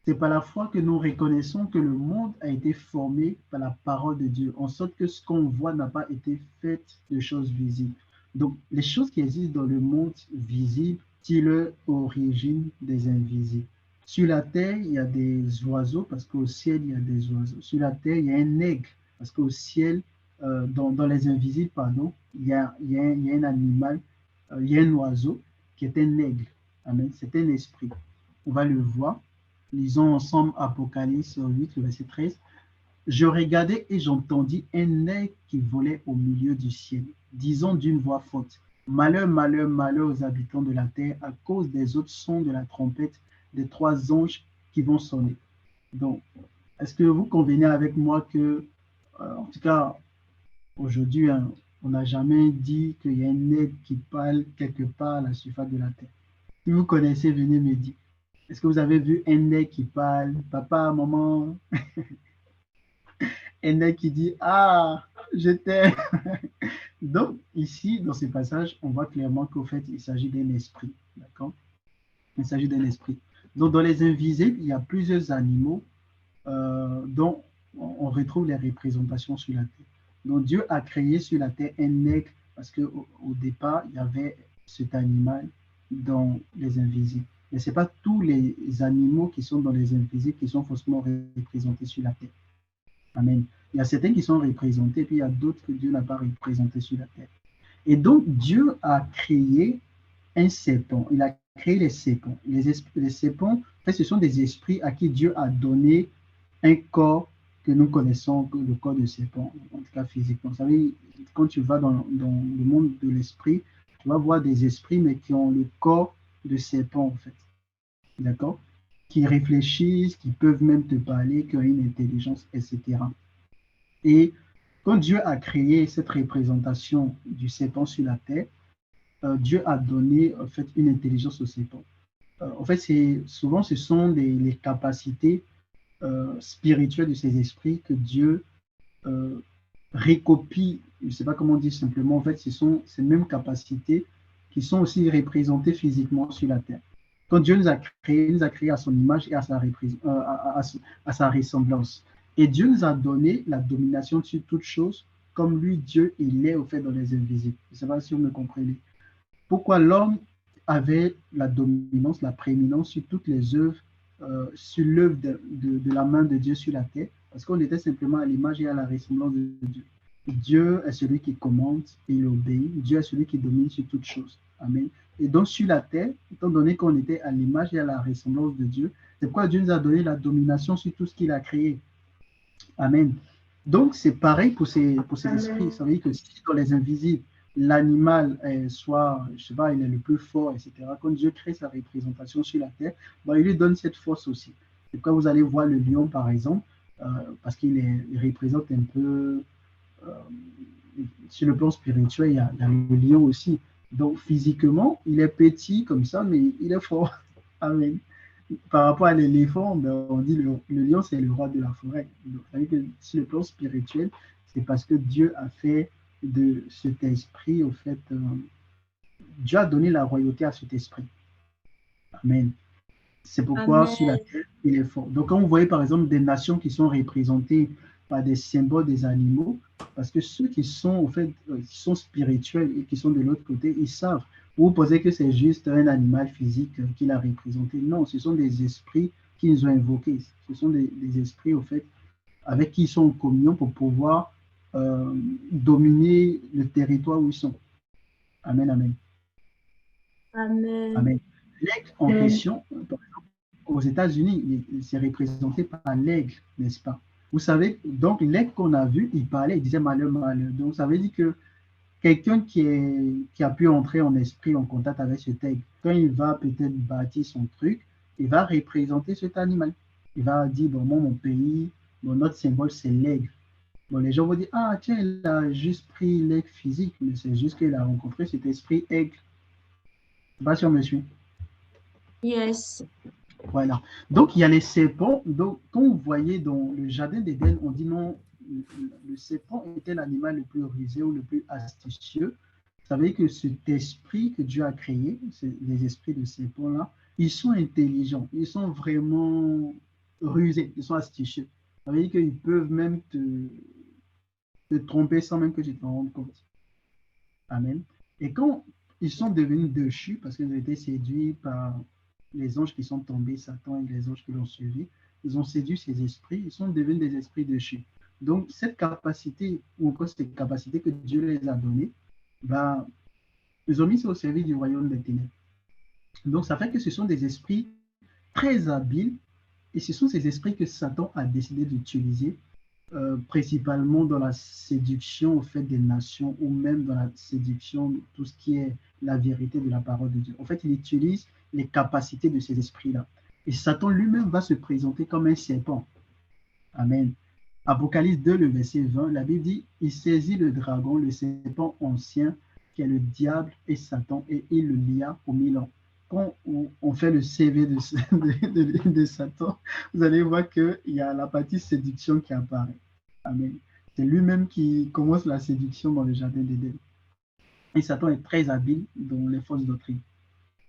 c'est par la foi que nous reconnaissons que le monde a été formé par la parole de Dieu, en sorte que ce qu'on voit n'a pas été fait de choses visibles. Donc, les choses qui existent dans le monde visible, c'est l'origine des invisibles. Sur la terre, il y a des oiseaux, parce qu'au ciel, il y a des oiseaux. Sur la terre, il y a un aigle, parce qu'au ciel, dans les invisibles, pardon, il y a un animal, il y a un oiseau qui est un aigle. Amen. C'est un esprit. On va le voir. Lisons ensemble Apocalypse 8, le verset 13. Je regardai et j'entendis un aigle qui volait au milieu du ciel, disant d'une voix forte, malheur, malheur, malheur aux habitants de la terre à cause des autres sons de la trompette des 3 anges qui vont sonner. Donc, est-ce que vous convenez avec moi que, en tout cas, aujourd'hui, hein, on n'a jamais dit qu'il y a un aigle qui parle quelque part à la surface de la terre? Si vous connaissez, venez me dire. Est-ce que vous avez vu un aigle qui parle, papa, maman? Un aigle qui dit, ah, je t'aime. Donc, ici, dans ce passage, on voit clairement qu'au fait, il s'agit d'un esprit. D'accord? Il s'agit d'un esprit. Donc, dans les invisibles, il y a plusieurs animaux dont on retrouve les représentations sur la terre. Donc, Dieu a créé sur la terre un aigle parce qu'au départ, il y avait cet animal dans les invisibles. Mais ce n'est pas tous les animaux qui sont dans les invisibles qui sont faussement représentés sur la terre. Amen. Il y a certains qui sont représentés, puis il y a d'autres que Dieu n'a pas représentés sur la terre. Et donc, Dieu a créé un serpent. Il a créé les serpents. Les serpents, en fait, ce sont des esprits à qui Dieu a donné un corps que nous connaissons, le corps de serpent, en tout cas physiquement. Vous savez, quand tu vas dans le monde de l'esprit, tu vas voir des esprits, mais qui ont le corps de serpent, en fait. D'accord? Qui réfléchissent, qui peuvent même te parler, qui ont une intelligence, etc. Et quand Dieu a créé cette représentation du serpent sur la terre, Dieu a donné en fait une intelligence au serpent. En fait, souvent ce sont les capacités spirituelles de ces esprits que Dieu récopie. Je ne sais pas comment dire simplement. En fait, ce sont ces mêmes capacités qui sont aussi représentées physiquement sur la terre. Quand Dieu nous a créé à son image et à sa ressemblance. Et Dieu nous a donné la domination sur toutes choses, comme lui, Dieu, il est au fait dans les invisibles. Je ne sais pas si vous me comprenez. Pourquoi l'homme avait la dominance, la prééminence sur toutes les œuvres, sur l'œuvre de la main de Dieu sur la terre? Parce qu'on était simplement à l'image et à la ressemblance de Dieu. Dieu est celui qui commande et il obéit. Dieu est celui qui domine sur toutes choses. Amen. Et donc sur la terre, étant donné qu'on était à l'image et à la ressemblance de Dieu, c'est pourquoi Dieu nous a donné la domination sur tout ce qu'il a créé. Amen. Donc c'est pareil pour ces esprits. Ça veut dire que si dans les invisibles, l'animal soit, je sais pas, il est le plus fort, etc. Quand Dieu crée sa représentation sur la terre, bon, il lui donne cette force aussi. Et quand vous allez voir le lion, par exemple, parce il représente un peu, euh, sur le plan spirituel, il y a le lion aussi. Donc, physiquement, il est petit comme ça, mais il est fort. Amen. Par rapport à l'éléphant, ben, on dit le lion, c'est le roi de la forêt. Donc, que sur le plan spirituel, c'est parce que Dieu a fait de cet esprit, au fait, Dieu a donné la royauté à cet esprit. Amen. C'est pourquoi sur la Amen. terre, il est fort. Donc, quand vous voyez par exemple des nations qui sont représentées par des symboles des animaux, parce que ceux qui sont, au fait, qui sont spirituels et qui sont de l'autre côté, ils savent. Vous pensez que c'est juste un animal physique qu'il a représenté. Non, ce sont des esprits qui nous ont invoqués. Ce sont des esprits, au fait, avec qui ils sont en communion pour pouvoir dominer le territoire où ils sont. Amen, amen. Amen. Amen. L'aigle en question, aux États-Unis, c'est représenté par l'aigle, n'est-ce pas? Vous savez, donc l'aigle qu'on a vu, il parlait, il disait malheur, malheur. Donc ça veut dire que quelqu'un qui a pu entrer en esprit, en contact avec cet aigle, quand il va peut-être bâtir son truc, il va représenter cet animal. Il va dire, bon, moi, mon pays, bon, notre symbole, c'est l'aigle. Bon, les gens vont dire, ah, tiens, il a juste pris l'aigle physique, mais c'est juste qu'il a rencontré cet esprit aigle. Je ne sais pas si on me suit. Yes. Voilà. Donc, il y a les serpents. Donc, quand vous voyez dans le jardin d'Éden, on dit non, le serpent était l'animal le plus rusé ou le plus astucieux. Ça veut dire que cet esprit que Dieu a créé, les esprits de serpents-là, ils sont intelligents, ils sont vraiment rusés, ils sont astucieux. Ça veut dire qu'ils peuvent même te tromper sans même que tu t'en rendes compte. Amen. Et quand ils sont devenus déchus, parce qu'ils ont été séduits par les anges qui sont tombés, Satan et les anges qui l'ont suivi, ils ont séduit ces esprits, ils sont devenus des esprits déchus. Donc, cette capacité, ou encore cette capacité que Dieu les a donnée, bah, ils ont mis ça au service du royaume des ténèbres. Donc, ça fait que ce sont des esprits très habiles, et ce sont ces esprits que Satan a décidé d'utiliser principalement dans la séduction au fait des nations ou même dans la séduction de tout ce qui est la vérité de la parole de Dieu. En fait, il utilise les capacités de ces esprits-là. Et Satan lui-même va se présenter comme un serpent. Amen. Apocalypse 2, le verset 20, la Bible dit, il saisit le dragon, le serpent ancien, qui est le diable et Satan, et il le lia pour 1000 ans. Quand on fait le CV de Satan, vous allez voir qu'il y a la partie séduction qui apparaît. Amen. C'est lui-même qui commence la séduction dans le jardin d'Éden. Et Satan est très habile dans les fausses doctrines.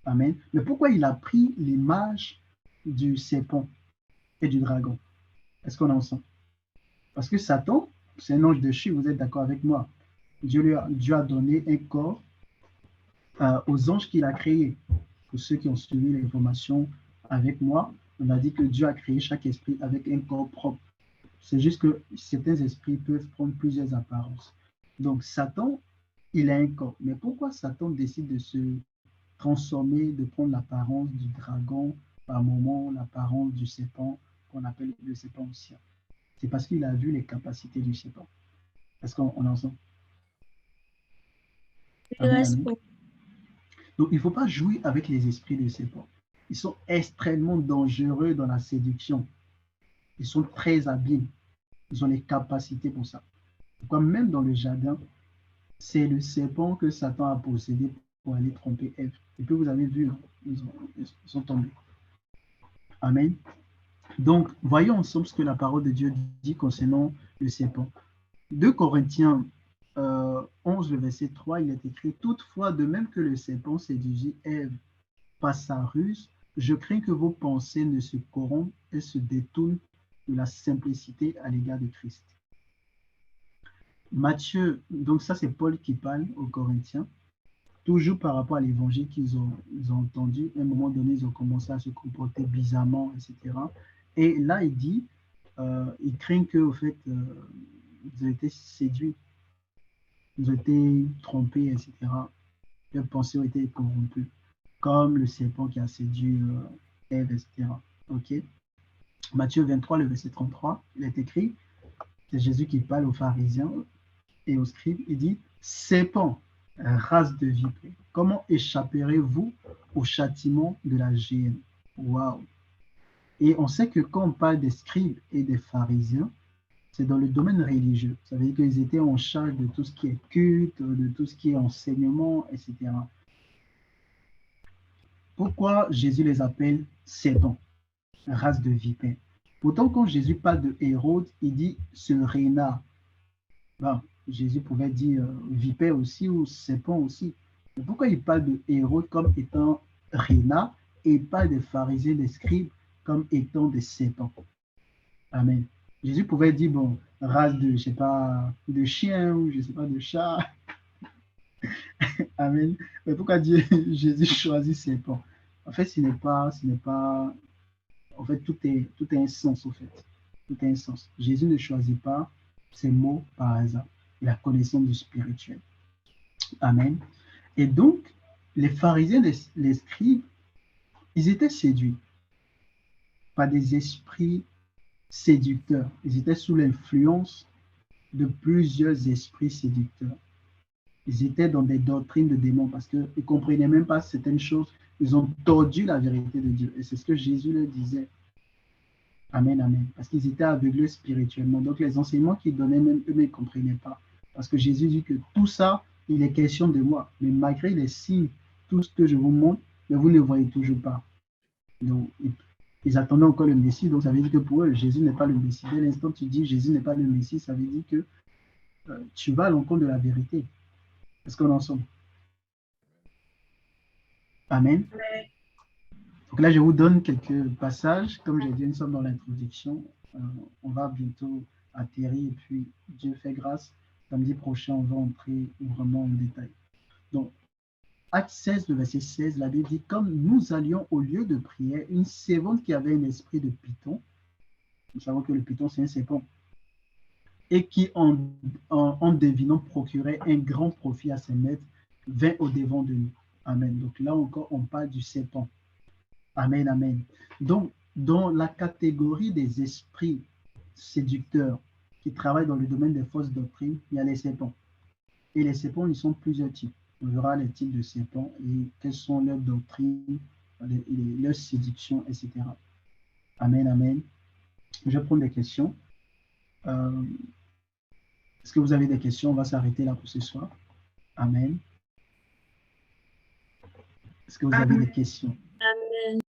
Amen. Mais pourquoi il a pris l'image du serpent et du dragon? Est-ce qu'on en sent? Parce que Satan, c'est un ange déchu, vous êtes d'accord avec moi. Dieu a donné un corps aux anges qu'il a créés. Pour ceux qui ont suivi l'information avec moi, on a dit que Dieu a créé chaque esprit avec un corps propre. C'est juste que certains esprits peuvent prendre plusieurs apparences. Donc Satan, il a un corps. Mais pourquoi Satan décide de se transformer, de prendre l'apparence du dragon, par moment l'apparence du serpent, qu'on appelle le serpent ancien? C'est parce qu'il a vu les capacités du serpent. Est-ce qu'on en sent? Amen, Yes. amen. Donc, il ne faut pas jouer avec les esprits de serpent. Ils sont extrêmement dangereux dans la séduction. Ils sont très habiles. Ils ont les capacités pour ça. Pourquoi même dans le jardin, c'est le serpent que Satan a possédé pour aller tromper Ève. Et puis vous avez vu, ils sont tombés. Amen. Donc, voyons ensemble ce que la parole de Dieu dit concernant le serpent. 2 Corinthiens 11, le verset 3, il est écrit « Toutefois, de même que le serpent séduisit Ève par sa ruse, je crains que vos pensées ne se corrompent et se détournent de la simplicité à l'égard de Christ. » Matthieu, donc ça c'est Paul qui parle aux Corinthiens, toujours par rapport à l'évangile qu'ils ont entendu. À un moment donné, ils ont commencé à se comporter bizarrement, etc. Et là, il dit, il craint qu'au fait, ils ont été séduits, ils ont été trompés, etc. Leurs pensées ont été corrompues, comme le serpent qui a séduit Ève, etc. Ok. Matthieu 23, le verset 33, il est écrit, c'est Jésus qui parle aux pharisiens et aux scribes, il dit, serpent, Race de vipères, comment échapperez-vous au châtiment de la géhenne? Waouh! Et on sait que quand on parle des scribes et des pharisiens, c'est dans le domaine religieux. Ça veut dire qu'ils étaient en charge de tout ce qui est culte, de tout ce qui est enseignement, etc. Pourquoi Jésus les appelle Sédons, race de vipères? Pourtant, quand Jésus parle de Hérode, il dit ce renard. Bon, Jésus pouvait dire vipère aussi ou serpent aussi. Mais pourquoi il parle de Hérode comme étant renard et pas des pharisiens, des scribes comme étant des serpents? Amen. Jésus pouvait dire, bon, race de, je sais pas, de chien ou je sais pas, de chat. Amen. Mais pourquoi Dieu, Jésus choisit serpent? En fait, ce n'est pas, en fait, tout est un sens, au fait. Tout est un sens. Jésus ne choisit pas ces mots par hasard. Il a connaissance du spirituel. Amen. Et donc, les pharisiens, les scribes, ils étaient séduits par des esprits séducteurs. Ils étaient sous l'influence de plusieurs esprits séducteurs. Ils étaient dans des doctrines de démons parce qu'ils ne comprenaient même pas certaines choses. Ils ont tordu la vérité de Dieu. Et c'est ce que Jésus leur disait. Amen, amen. Parce qu'ils étaient aveuglés spirituellement. Donc les enseignements qu'ils donnaient, même eux ne comprenaient pas. Parce que Jésus dit que tout ça, il est question de moi. Mais malgré les signes, tout ce que je vous montre, mais vous ne voyez toujours pas. Donc, ils attendaient encore le Messie. Donc ça veut dire que pour eux, Jésus n'est pas le Messie. Dès l'instant où tu dis Jésus n'est pas le Messie, ça veut dire que tu vas à l'encontre de la vérité. Est-ce qu'on en sommes? Amen. Amen. Donc là, je vous donne quelques passages. Comme j'ai dit, nous sommes dans l'introduction. On va bientôt atterrir et puis Dieu fait grâce. Samedi prochain, on va entrer vraiment en détail. Donc, Acte 16, le verset 16, la Bible dit, comme nous allions au lieu de prière, une servante qui avait un esprit de python, nous savons que le python, c'est un serpent, et qui, en devinant, procurait un grand profit à ses maîtres, vint au devant de nous. Amen. Donc là encore, on parle du serpent. Amen, amen. Donc, dans la catégorie des esprits séducteurs qui travaillent dans le domaine des fausses doctrines, il y a les serpents. Et les serpents, ils sont plusieurs types. On verra les types de serpents et quelles sont leurs doctrines, leurs séductions, etc. Amen, amen. Je prends des questions. Est-ce que vous avez des questions? On va s'arrêter là pour ce soir. Amen. Est-ce que vous avez des questions? Amen.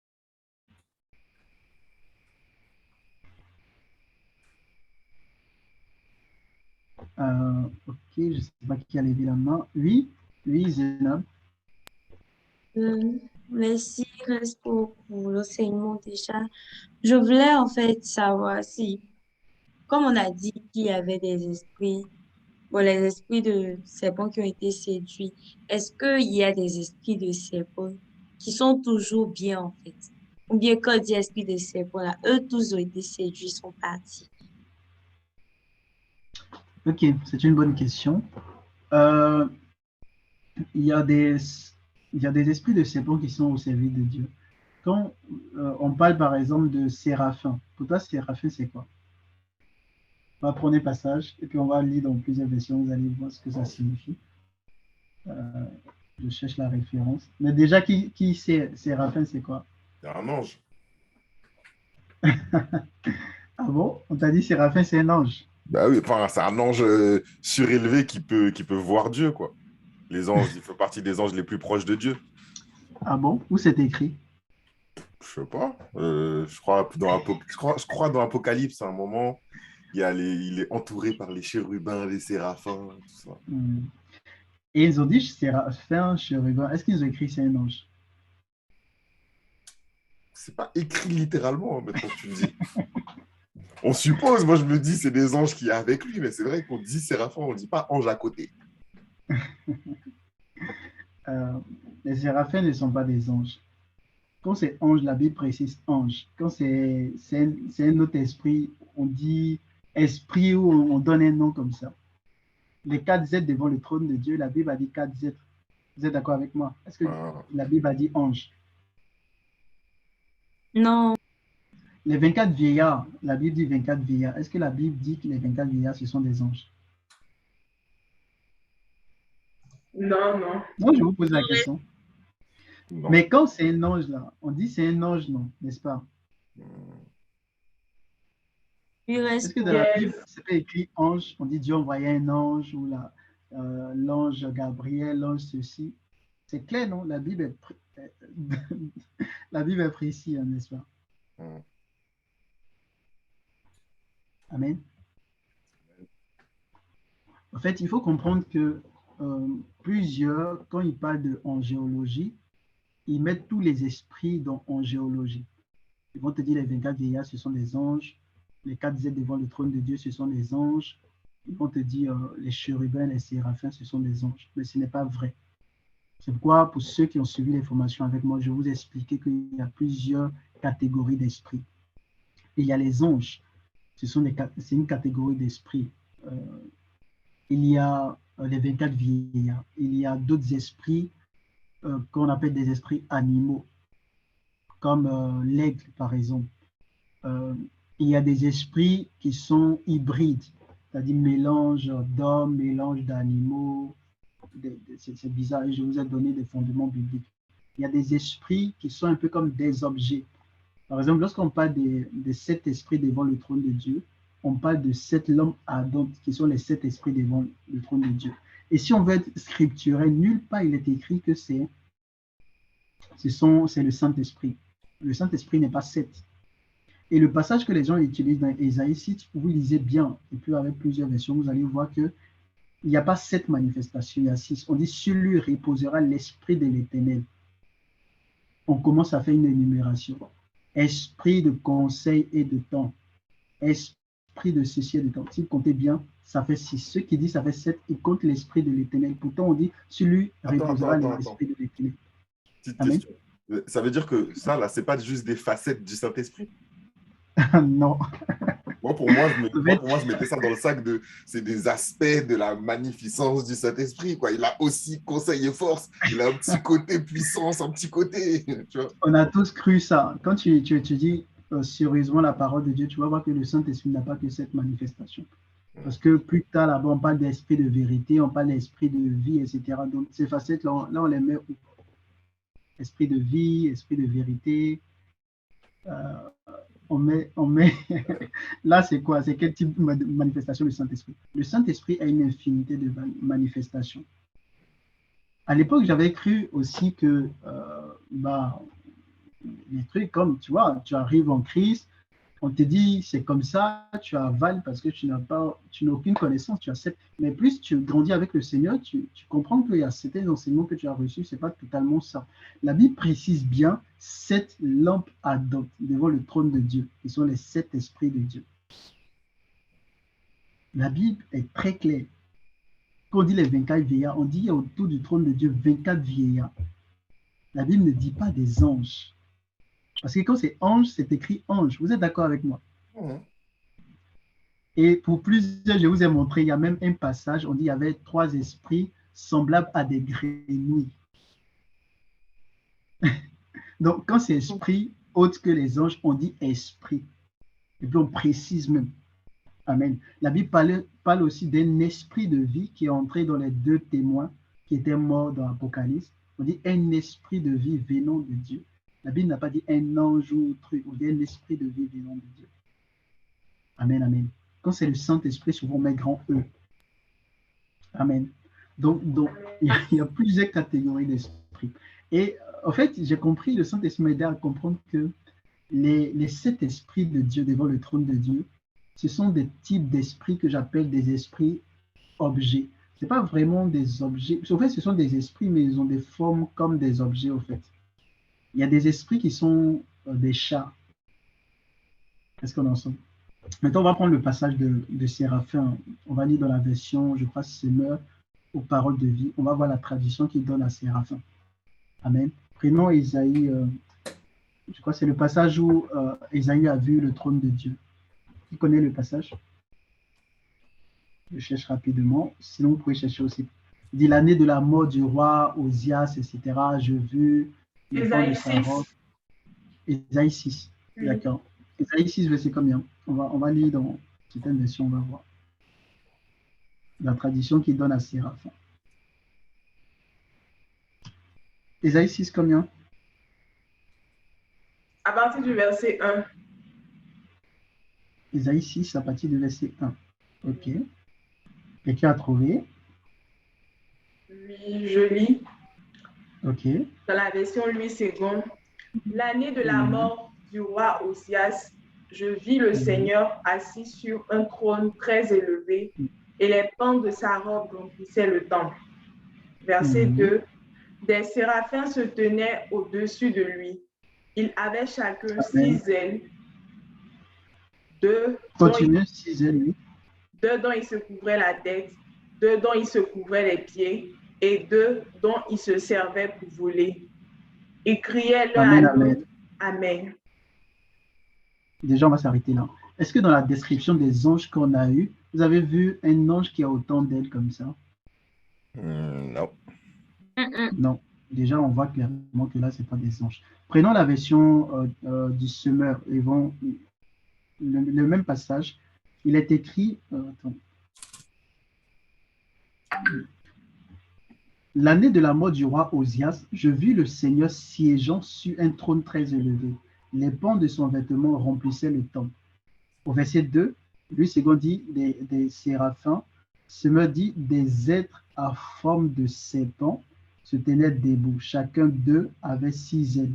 Ok, je ne sais pas qui a levé la main. Oui, oui, Zénab. Merci, reste pour l'enseignement déjà. Je voulais en fait savoir si, comme on a dit qu'il y avait des esprits, bon, les esprits de serpents qui ont été séduits, est-ce qu'il y a des esprits de serpents qui sont toujours bien en fait? Ou bien quand on dit esprit de serpent, là, eux tous ont été séduits, sont partis. Ok, c'est une bonne question. Euh, il y a des, il y a des esprits de serpents qui sont au service de Dieu. Quand on parle par exemple de Séraphin, pour toi, Séraphin, c'est quoi? On va prendre un passage et puis on va lire dans plusieurs versions, vous allez voir ce que ça signifie. Je cherche la référence. Mais déjà, qui c'est Séraphin, c'est quoi? C'est un ange. Ah bon? On t'a dit Séraphin, c'est un ange. Bah oui, enfin, c'est un ange surélevé qui peut voir Dieu, quoi. Les anges, il fait partie des anges les plus proches de Dieu. Ah bon? Où c'est écrit? Je sais pas. Je crois je crois dans l'Apocalypse, à un moment, il est entouré par les chérubins, les séraphins, tout ça. Et ils ont dit Séraphin, chérubin. Est-ce qu'ils ont écrit c'est un ange? C'est pas écrit littéralement, hein, maintenant que tu le dis. On suppose, moi je me dis, c'est des anges qui est avec lui, mais c'est vrai qu'on dit séraphin, on dit pas ange à côté. Les séraphins ne sont pas des anges. Quand c'est ange, la Bible précise ange. Quand c'est un autre esprit, on dit esprit ou on donne un nom comme ça. Les quatre êtres devant le trône de Dieu, la Bible a dit quatre êtres. Vous êtes d'accord avec moi? Est-ce que la Bible a dit ange? Non, Les 24 vieillards, la Bible dit 24 vieillards. Est-ce que la Bible dit que les 24 vieillards, ce sont des anges? Non, non. Non, je vous pose la question. Non. Mais quand c'est un ange, là, on dit c'est un ange, non, n'est-ce pas? Il Est-ce reste que dans la Yes. Bible, c'est pas écrit ange, on dit Dieu envoyait un ange ou l'ange Gabriel, l'ange ceci? C'est clair, non? La Bible la Bible est précise, hein, n'est-ce pas? Mm. Amen. En fait, il faut comprendre que plusieurs, quand ils parlent de angéologie, ils mettent tous les esprits dans angéologie. Ils vont te dire les 24 vieillards, ce sont des anges. Les 4 êtres devant le trône de Dieu, ce sont des anges. Ils vont te dire les chérubins, les séraphins, ce sont des anges. Mais ce n'est pas vrai. C'est pourquoi, pour ceux qui ont suivi les formations avec moi, je vous ai expliqué qu'il y a plusieurs catégories d'esprits. Il y a les anges. C'est une catégorie d'esprits. Il y a les 24 vieillards. Il y a d'autres esprits qu'on appelle des esprits animaux, comme l'aigle, par exemple. Il y a des esprits qui sont hybrides, c'est-à-dire mélange d'hommes, mélange d'animaux. C'est bizarre, et je vous ai donné des fondements bibliques. Il y a des esprits qui sont un peu comme des objets. Par exemple, lorsqu'on parle des 7 esprits devant le trône de Dieu, on parle de 7 lampes ardentes qui sont les 7 esprits devant le trône de Dieu. Et si on veut être scripturel, nulle part il est écrit que c'est le Saint-Esprit. Le Saint-Esprit n'est pas 7. Et le passage que les gens utilisent dans Ésaïe 6, vous lisez bien, et puis avec plusieurs versions, vous allez voir que il n'y a pas 7 manifestations, il y a 6. On dit sur lui reposera l'Esprit de l'Éternel. On commence à faire une énumération. Esprit de conseil et de temps. Esprit de ceci et de temps. Si vous comptez bien, ça fait 6. Ceux qui disent ça fait 7, ils comptent l'Esprit de l'Éternel. Pourtant, on dit sur lui reposera l'Esprit de l'Éternel. Petite question. Ça veut dire que ça, là, c'est pas juste des facettes du Saint-Esprit? Non. Moi, pour moi, je mettais ça dans le sac de... C'est des aspects de la magnificence du Saint-Esprit, quoi. Il a aussi conseil et force. Il a un petit côté puissance, un petit côté... Tu vois? On a tous cru ça. Quand tu étudies sérieusement la parole de Dieu, tu vas voir que le Saint-Esprit n'a pas que cette manifestation. Parce que plus tard, là-bas, on parle d'esprit de vérité, on parle d'esprit de vie, etc. Donc, ces facettes-là, on les met où? Esprit de vie, esprit de vérité. On met... Là, c'est quoi? C'est quel type de manifestation du Saint-Esprit? Le Saint-Esprit a une infinité de manifestations. À l'époque, j'avais cru aussi que les trucs comme, tu vois, tu arrives en Christ, on te dit c'est comme ça, tu avales parce que tu n'as aucune connaissance, mais plus tu grandis avec le Seigneur, tu comprends qu'il y a certains enseignements que tu as reçus, c'est pas totalement ça. La Bible précise bien 7 lampes ardentes devant le trône de Dieu, qui sont les 7 esprits de Dieu. La Bible est très claire. Quand on dit les 24 vieillards, on dit autour du trône de Dieu 24 vieillards. La Bible ne dit pas des anges. Parce que quand c'est ange, c'est écrit ange. Vous êtes d'accord avec moi? Et pour plusieurs, je vous ai montré, il y a même un passage, on dit qu'il y avait 3 esprits semblables à des grenouilles. Donc, quand c'est esprit, autre que les anges, on dit esprit. Et puis on précise même. Amen. La Bible parle aussi d'un esprit de vie qui est entré dans les 2 témoins qui étaient morts dans l'Apocalypse. On dit un esprit de vie venant de Dieu. La Bible n'a pas dit un ange ou truc, on dit un esprit de vie venant de Dieu. Amen, amen. Quand c'est le Saint-Esprit, souvent on met grand E. Amen. Donc il y a plusieurs catégories d'esprit. Et en fait, j'ai compris, le Saint-Esprit m'a aidé à comprendre que les 7 esprits de Dieu devant le trône de Dieu, ce sont des types d'esprits que j'appelle des esprits objets. Ce n'est pas vraiment des objets. En fait, ce sont des esprits, mais ils ont des formes comme des objets, en fait. Il y a des esprits qui sont des chats. Est-ce qu'on en sait? Maintenant, on va prendre le passage de Séraphin. On va lire dans la version, je crois, Semeur aux paroles de vie. On va voir la traduction qu'il donne à Séraphin. Amen. Prenons Ésaïe. Je crois que c'est le passage où Ésaïe a vu le trône de Dieu. Qui connaît le passage? Je cherche rapidement. Sinon, vous pouvez chercher aussi. Il dit l'année de la mort du roi Osias, etc. Je vis le temps de sa robe. Ésaïe 6. D'accord. Ésaïe 6, verset combien? On va lire dans certaines versions, on va voir. La tradition qu'il donne à Séraphin. Ésaïe 6, combien? À partir du verset 1. Ésaïe 6, à partir du verset 1. Ok. Quelqu'un a trouvé? Oui, je lis Ok. dans la version Louis II. L'année de la mort du roi Osias, je vis le Seigneur assis sur un trône très élevé et les pans de sa robe remplissaient le temple. Verset 2. Des séraphins se tenaient au-dessus de lui. Ils avaient chacun Amen. 6 ailes, deux Continue, 6 ailes, oui. dont ils se couvraient la tête, 2 dont ils se couvraient les pieds et 2 dont ils se servaient pour voler. Ils criaient l'un à Amen, l'autre. amen. Amen. Déjà, on va s'arrêter là. Est-ce que dans la description des anges qu'on a eu, vous avez vu un ange qui a autant d'ailes comme ça? Non. Non. Déjà, on voit clairement que là, ce n'est pas des anges. Prenons la version du semeur, le même passage. Il est écrit, attends. L'année de la mort du roi Osias, je vis le Seigneur siégeant sur un trône très élevé. Les pans de son vêtement remplissaient le temple. Au verset 2, Louis II dit des séraphins, semeur dit des êtres à forme de serpent se tenaient debout. Chacun d'eux avait 6 ailes.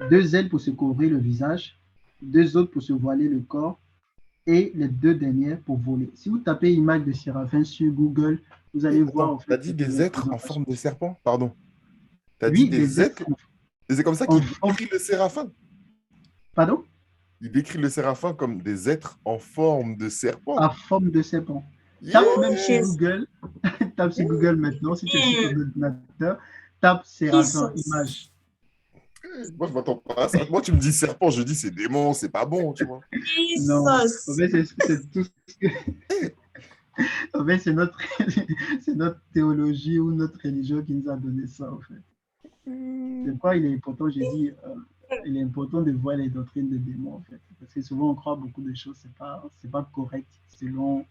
2 ailes pour se couvrir le visage, 2 autres pour se voiler le corps, et les 2 dernières pour voler. Si vous tapez image de séraphin sur Google, vous allez voir en Tu as fait dit des êtres en forme de serpent? Pardon. Tu as dit oui, des des êtres êtres? Et c'est comme ça en qu'il forme. décrit le séraphin. Pardon? Il décrit le séraphin comme des êtres en forme de serpent. À forme de serpent. Yeah! Tape même sur Jésus. Google. Tape sur Google maintenant, si tu es sur ton ordinateur. Tape séraphin, image. Moi, je m'attends pas à ça. Moi, tu me dis serpent, je dis c'est démon, c'est pas bon, tu vois. Non, en Jesus. fait, c'est tout ce que. En fait, c'est notre, c'est notre théologie ou notre religion qui nous a donné ça, en fait. C'est pourquoi il est important, j'ai dit, il est important de voir les doctrines des démons, en fait. Parce que souvent, on croit beaucoup de choses, c'est pas correct selon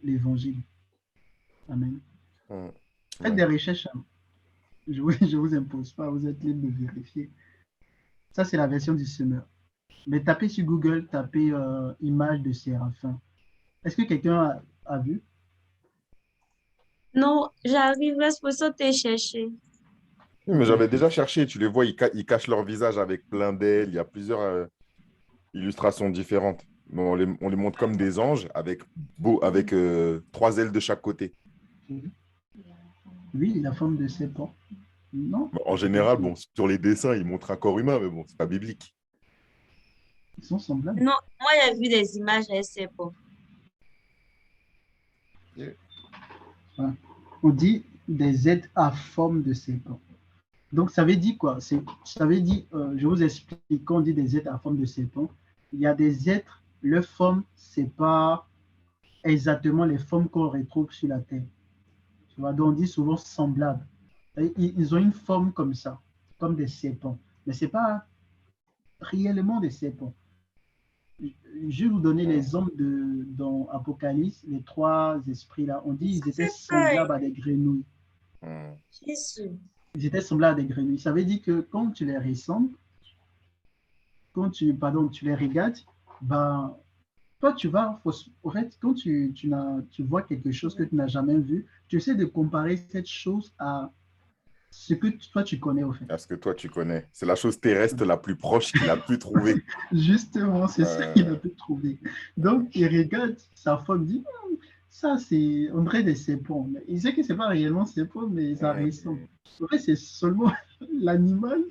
l'évangile. Amen. Faites Ouais. des recherches. Hein. Je vous impose pas, vous êtes libre de vérifier. Ça, c'est la version du semeur. Mais tapez sur Google, tapez image de séraphin. Est-ce que quelqu'un a vu? Non, j'arrive là, c'est pour ça que t'es cherché. Oui, mais j'avais déjà cherché, tu les vois, ils cachent leur visage avec plein d'ailes, il y a plusieurs illustrations différentes. Mais on les montre comme des anges avec 3 ailes de chaque côté. Oui, la forme de serpent. Non, Bon, en général, bon, sur les dessins, ils montrent un corps humain, mais bon, c'est pas biblique. ils sont semblables. Non, moi j'ai vu des images, et c'est bon. Voilà. On dit des êtres à forme de serpent. Donc, ça veut dire quoi? Ça veut dire, je vous explique, quand on dit des êtres à forme de serpent, il y a des êtres, leur forme, ce n'est pas exactement les formes qu'on retrouve sur la Terre. Tu vois, donc on dit souvent semblables. Ils ont une forme comme ça, comme des serpents. Mais ce n'est pas réellement des serpents. Je vais vous donner l'exemple dans Apocalypse, les 3 esprits là. On dit qu'ils étaient semblables à des grenouilles. Jésus. Ils étaient semblables à des grenouilles. Ça veut dire que quand tu les ressembles, tu les regardes, ben, toi, tu vas, en fait, quand tu vois quelque chose que tu n'as jamais vu, tu essaies de comparer cette chose à ce que toi, tu connais, en fait. Parce que toi, tu connais. C'est la chose terrestre la plus proche qu'il a pu trouver. Justement, c'est ça qu'il a pu trouver. Donc, il regarde sa forme, il dit, ça, c'est, on dirait des serpents. Mais il sait que ce n'est pas réellement serpent, mais ça ressemble. En fait, c'est seulement l'animal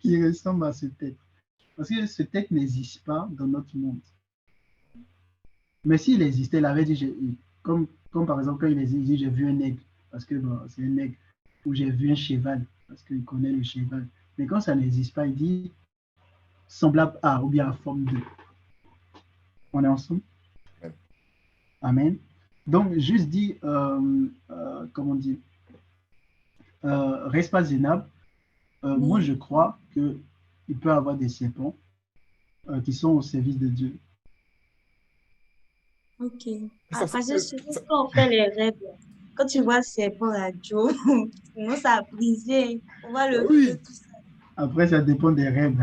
qui ressemble à ce tête. Parce que ce tête n'existe pas dans notre monde. Mais s'il existait, il avait dit, comme par exemple, quand il dit, j'ai vu un aigle, parce que bon, c'est un aigle, ou j'ai vu un cheval, parce qu'il connaît le cheval. Mais quand ça n'existe pas, il dit semblable à, ou bien à forme de. On est ensemble? Amen. Donc, juste dit, comment dire, reste pas zénable. Moi, je crois qu'il peut y avoir des serpents qui sont au service de Dieu. Ok. Ça, Parce que souvent, quand on fait les rêves, quand tu vois le serpent là, Joe, comment ça a brisé. On voit le Oui. feu, tout ça. Après, ça dépend des rêves.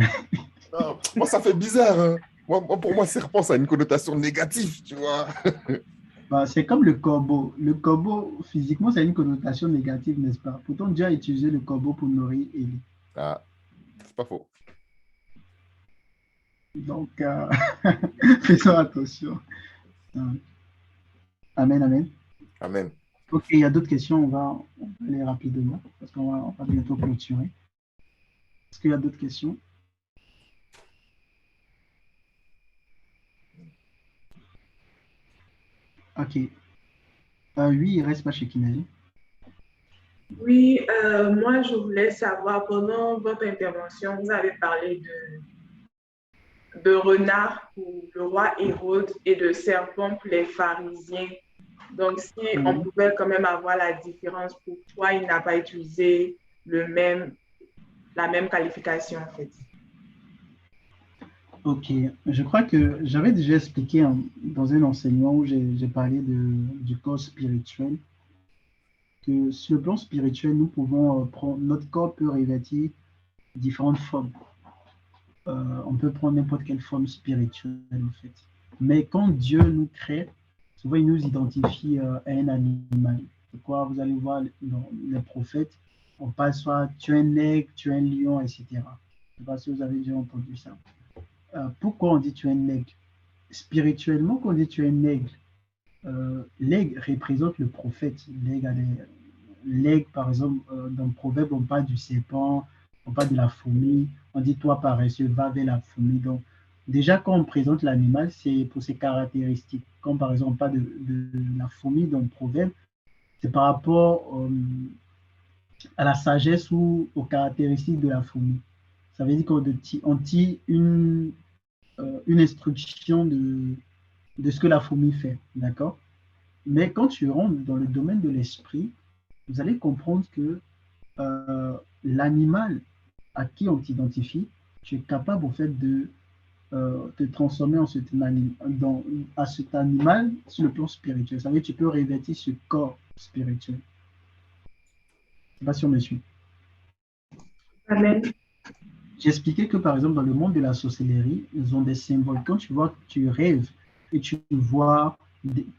Non, moi, ça fait bizarre. Hein. Pour moi, serpent, ça a une connotation négative, tu vois. Bah, c'est comme le corbeau. Le corbeau, physiquement, ça a une connotation négative, n'est-ce pas? Pourtant, Dieu a utilisé le corbeau pour nourrir Élie. Ah, c'est pas faux. Donc, faisons attention. Amen, amen. Amen. Ok, il y a d'autres questions, on va aller rapidement parce on va bientôt clôturer. Est-ce qu'il y a d'autres questions? Ok. Oui, il reste pas chez Kinali. Oui, moi, je voulais savoir, pendant votre intervention, vous avez parlé de renard pour le roi Hérode et de serpent pour les pharisiens. Donc, si on Oui. pouvait quand même avoir la différence, pourquoi il n'a pas utilisé la même qualification, en fait. Ok. Je crois que j'avais déjà expliqué dans un enseignement où j'ai parlé du corps spirituel, que sur le plan spirituel, nous pouvons prendre, notre corps peut revêtir différentes formes. On peut prendre n'importe quelle forme spirituelle, en fait. Mais quand Dieu nous crée, souvent il nous identifie à un animal. C'est quoi, vous allez voir dans les prophètes, on parle soit tu es un aigle, tu es un lion, etc. Je ne sais pas si vous avez déjà entendu ça. Pourquoi on dit tu es un aigle? Spirituellement, quand on dit tu es un aigle, l'aigle représente le prophète. L'aigle, par exemple, dans le proverbe, on parle du serpent, on parle de la fourmi, on dit toi paresseux, va vers la fourmi. Donc, déjà, quand on présente l'animal, c'est pour ses caractéristiques. Comme par exemple, on parle de la fourmi dans le proverbe, c'est par rapport à la sagesse ou aux caractéristiques de la fourmi. Ça veut dire qu'on tire une instruction de ce que la fourmi fait, d'accord? Mais quand tu rentres dans le domaine de l'esprit, vous allez comprendre que l'animal à qui on t'identifie, tu es capable au fait de te transformer à cet animal sur le plan spirituel. Ça veut dire que tu peux revêtir ce corps spirituel. Je ne sais pas si on me suit. Amen. J'expliquais que par exemple dans le monde de la sorcellerie, ils ont des symboles. Quand tu vois, tu rêves et tu vois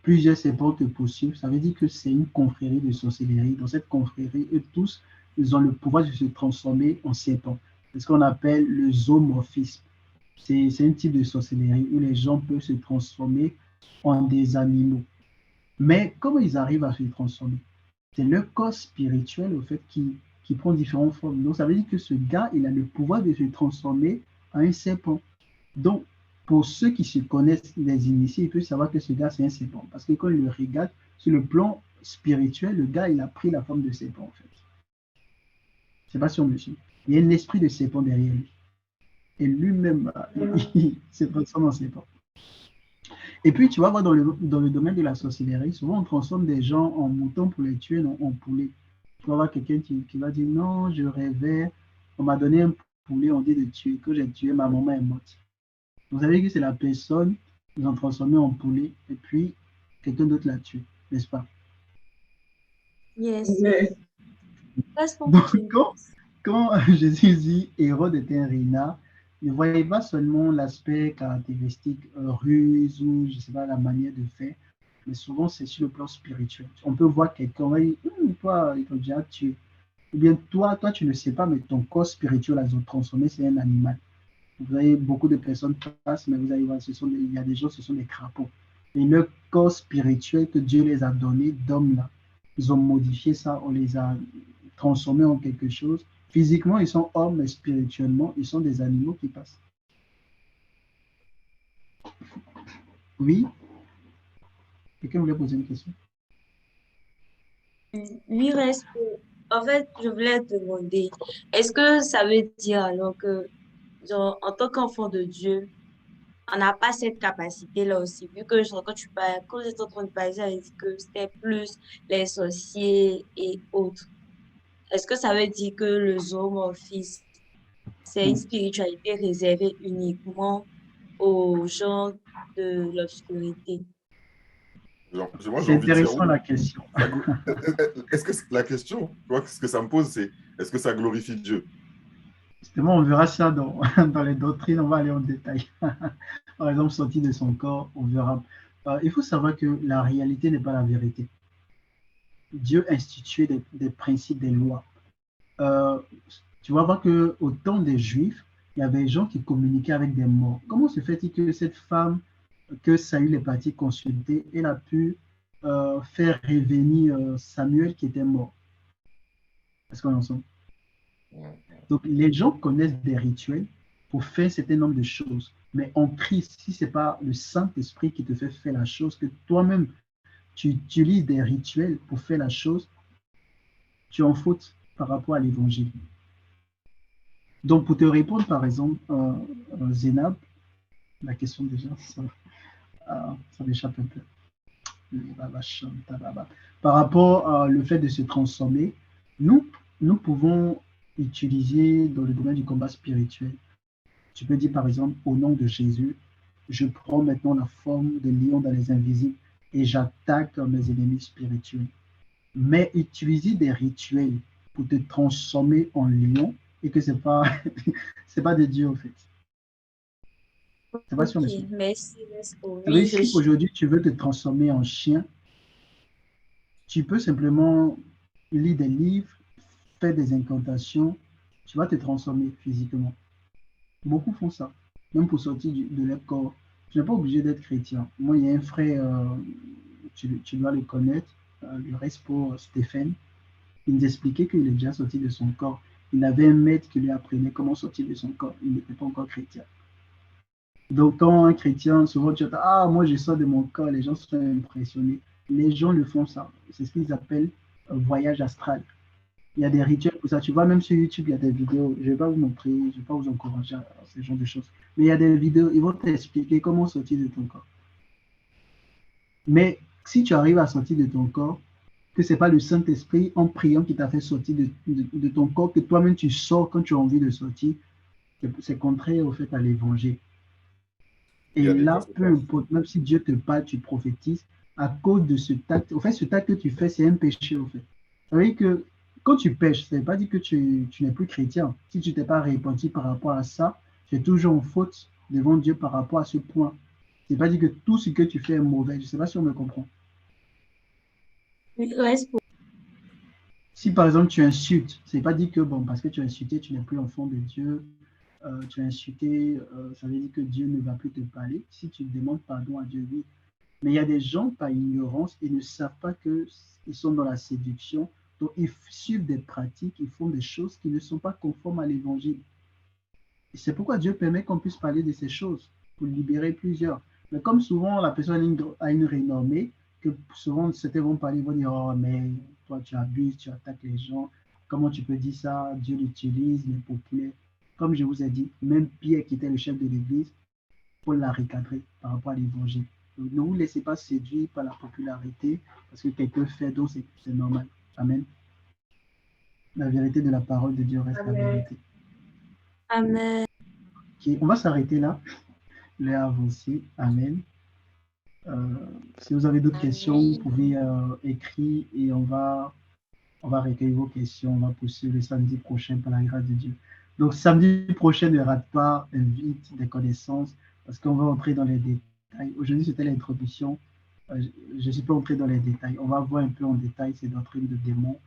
plusieurs serpents te poursuivre, ça veut dire que c'est une confrérie de sorcellerie. Dans cette confrérie, eux tous, ils ont le pouvoir de se transformer en serpent. C'est ce qu'on appelle le zoomorphisme. C'est un type de sorcellerie où les gens peuvent se transformer en des animaux. Mais comment ils arrivent à se transformer? C'est leur corps spirituel, au fait, qui prend différentes formes. Donc, ça veut dire que ce gars, il a le pouvoir de se transformer en un serpent. Donc, pour ceux qui se connaissent, les initiés, ils peuvent savoir que ce gars, c'est un serpent. Parce que quand ils le regardent, sur le plan spirituel, le gars, il a pris la forme de serpent, en fait. Je ne sais pas si on me suit. Il y a un esprit de serpent derrière lui. Et lui-même, il se transforme en serpent. Et puis, tu vas voir dans le domaine de la sorcellerie, souvent on transforme des gens en moutons pour les tuer, non en poulets. Tu vas voir quelqu'un qui va dire non, je rêvais, on m'a donné un poulet, on dit de tuer, que j'ai tué, ma maman est morte. Vous savez que c'est la personne qu'ils ont transformé en poulet et puis quelqu'un d'autre l'a tué, n'est-ce pas? Yes. Mais, Reste pour Donc, continuer. quand Jésus dit Hérode était un renard, ne voyez pas seulement l'aspect caractéristique, ruse ou je ne sais pas la manière de faire, mais souvent c'est sur le plan spirituel. On peut voir quelqu'un, on va dire, toi, il t'a déjà tué. Ou bien toi, tu ne sais pas, mais ton corps spirituel a transformé, c'est un animal. Vous avez beaucoup de personnes qui passent, mais vous allez voir, il y a des gens, ce sont des crapauds. Et leur corps spirituel que Dieu les a donné d'hommes là, ils ont modifié ça, on les a transformés en quelque chose. Physiquement, ils sont hommes, mais spirituellement, ils sont des animaux qui passent. Oui, quelqu'un voulait poser une question? Oui, reste pour... En fait, je voulais te demander, est-ce que ça veut dire alors que, genre, en tant qu'enfant de Dieu, on n'a pas cette capacité-là aussi, vu que genre, quand tu parles, quand j'étais en train de parler, j'avais dit que c'était plus les sorciers et autres. Est-ce que ça veut dire que le zoomorphisme, c'est une Hmm. spiritualité réservée uniquement aux gens de l'obscurité? Moi, j'ai C'est envie de dire intéressant oui. la question. Est-ce que la question, tu vois, ce que ça me pose, c'est est-ce que ça glorifie Dieu? Justement, on verra ça dans, dans les doctrines, on va aller en détail. Par exemple, sortie de son corps, on verra. Il faut savoir que la réalité n'est pas la vérité. Dieu instituait des principes, des lois. Euh, Tu vas voir qu'au temps des Juifs, il y avait des gens qui communiquaient avec des morts. Comment se fait-il que cette femme que Saül est parti consulter, elle a pu faire revenir Samuel qui était mort? Est-ce qu'on est ensemble? Donc, les gens connaissent des rituels pour faire un certain nombre de choses. Mais en Christ, si ce n'est pas le Saint-Esprit qui te fait faire la chose, que toi-même, tu utilises des rituels pour faire la chose, tu es en faute par rapport à l'évangile. Donc, pour te répondre, par exemple, Zénab, la question déjà, ça m'échappe un peu. Par rapport au fait de se transformer, nous, nous pouvons utiliser dans le domaine du combat spirituel. Tu peux dire par exemple, au nom de Jésus, je prends maintenant la forme de lion dans les invisibles et j'attaque mes ennemis spirituels. Mais utiliser des rituels pour te transformer en lion et que c'est pas, c'est pas de Dieu en fait. C'est pas sûr, Ok, monsieur. merci. Ça veut dire Oui, si aujourd'hui tu veux te transformer en chien, tu peux simplement lire des livres, faire des incantations, tu vas te transformer physiquement. Beaucoup font ça, même pour sortir de leur corps. Tu n'es pas obligé d'être chrétien. Moi, il y a un frère, tu dois le connaître, le reste pour Stéphane. Il nous expliquait qu'il est déjà sorti de son corps. Il avait un maître qui lui apprenait comment sortir de son corps. Il n'était pas encore chrétien. Donc, quand un chrétien, souvent tu entends, ah, moi je sors de mon corps, les gens sont impressionnés. Les gens le font ça. C'est ce qu'ils appellent un voyage astral. Il y a des rituels pour ça. Tu vois, même sur YouTube, il y a des vidéos. Je ne vais pas vous montrer, je ne vais pas vous encourager à ce genre de choses. Mais il y a des vidéos, ils vont t'expliquer comment sortir de ton corps. Mais si tu arrives à sortir de ton corps, que ce n'est pas le Saint-Esprit en priant qui t'a fait sortir de ton corps, que toi-même tu sors quand tu as envie de sortir, c'est contraire au fait à l'évangile. Il y Et a des là, peu conséquences. importe, même si Dieu te parle, tu prophétises, à cause de ce acte, en fait, ce acte que tu fais, c'est un péché, en fait. Ça veut dire que quand tu pêches, ça ne veut pas dire que tu n'es plus chrétien. Si tu ne t'es pas repenti par rapport à ça, tu es toujours en faute devant Dieu par rapport à ce point. Ce n'est pas dire que tout ce que tu fais est mauvais. Je ne sais pas si on me comprend. oui, reste pour Si par exemple tu insultes, ce n'est pas dire que bon, parce que tu as insulté, tu n'es plus enfant de Dieu. Tu as insulté, ça veut dire que Dieu ne va plus te parler. Si tu demandes pardon à Dieu, oui. Mais il y a des gens, par ignorance, ils ne savent pas qu'ils sont dans la séduction. Donc, ils suivent des pratiques, ils font des choses qui ne sont pas conformes à l'évangile. Et c'est pourquoi Dieu permet qu'on puisse parler de ces choses, pour libérer plusieurs. Mais comme souvent, la personne a une renommée, que souvent, certains vont parler, ils vont dire, oh, mais toi, tu abuses, tu attaques les gens. Comment tu peux dire ça? Dieu l'utilise, les populaires. Comme je vous ai dit, même Pierre, qui était le chef de l'Église, faut la recadrer par rapport à l'évangile. Donc, ne vous laissez pas séduire par la popularité parce que quelqu'un fait, donc c'est normal. Amen. La vérité de la parole de Dieu reste la Amen. vérité. Amen. Okay, on va s'arrêter là. Les avancées. Amen. Si vous avez d'autres questions, vous pouvez écrire et on va recueillir vos questions. On va poursuivre le samedi prochain par la grâce de Dieu. Donc, samedi prochain, ne rate pas, invite des connaissances parce qu'on va entrer dans les détails. Aujourd'hui, c'était l'introduction. Je ne suis pas entré dans les détails. On va voir un peu en détail ces doctrines de démons,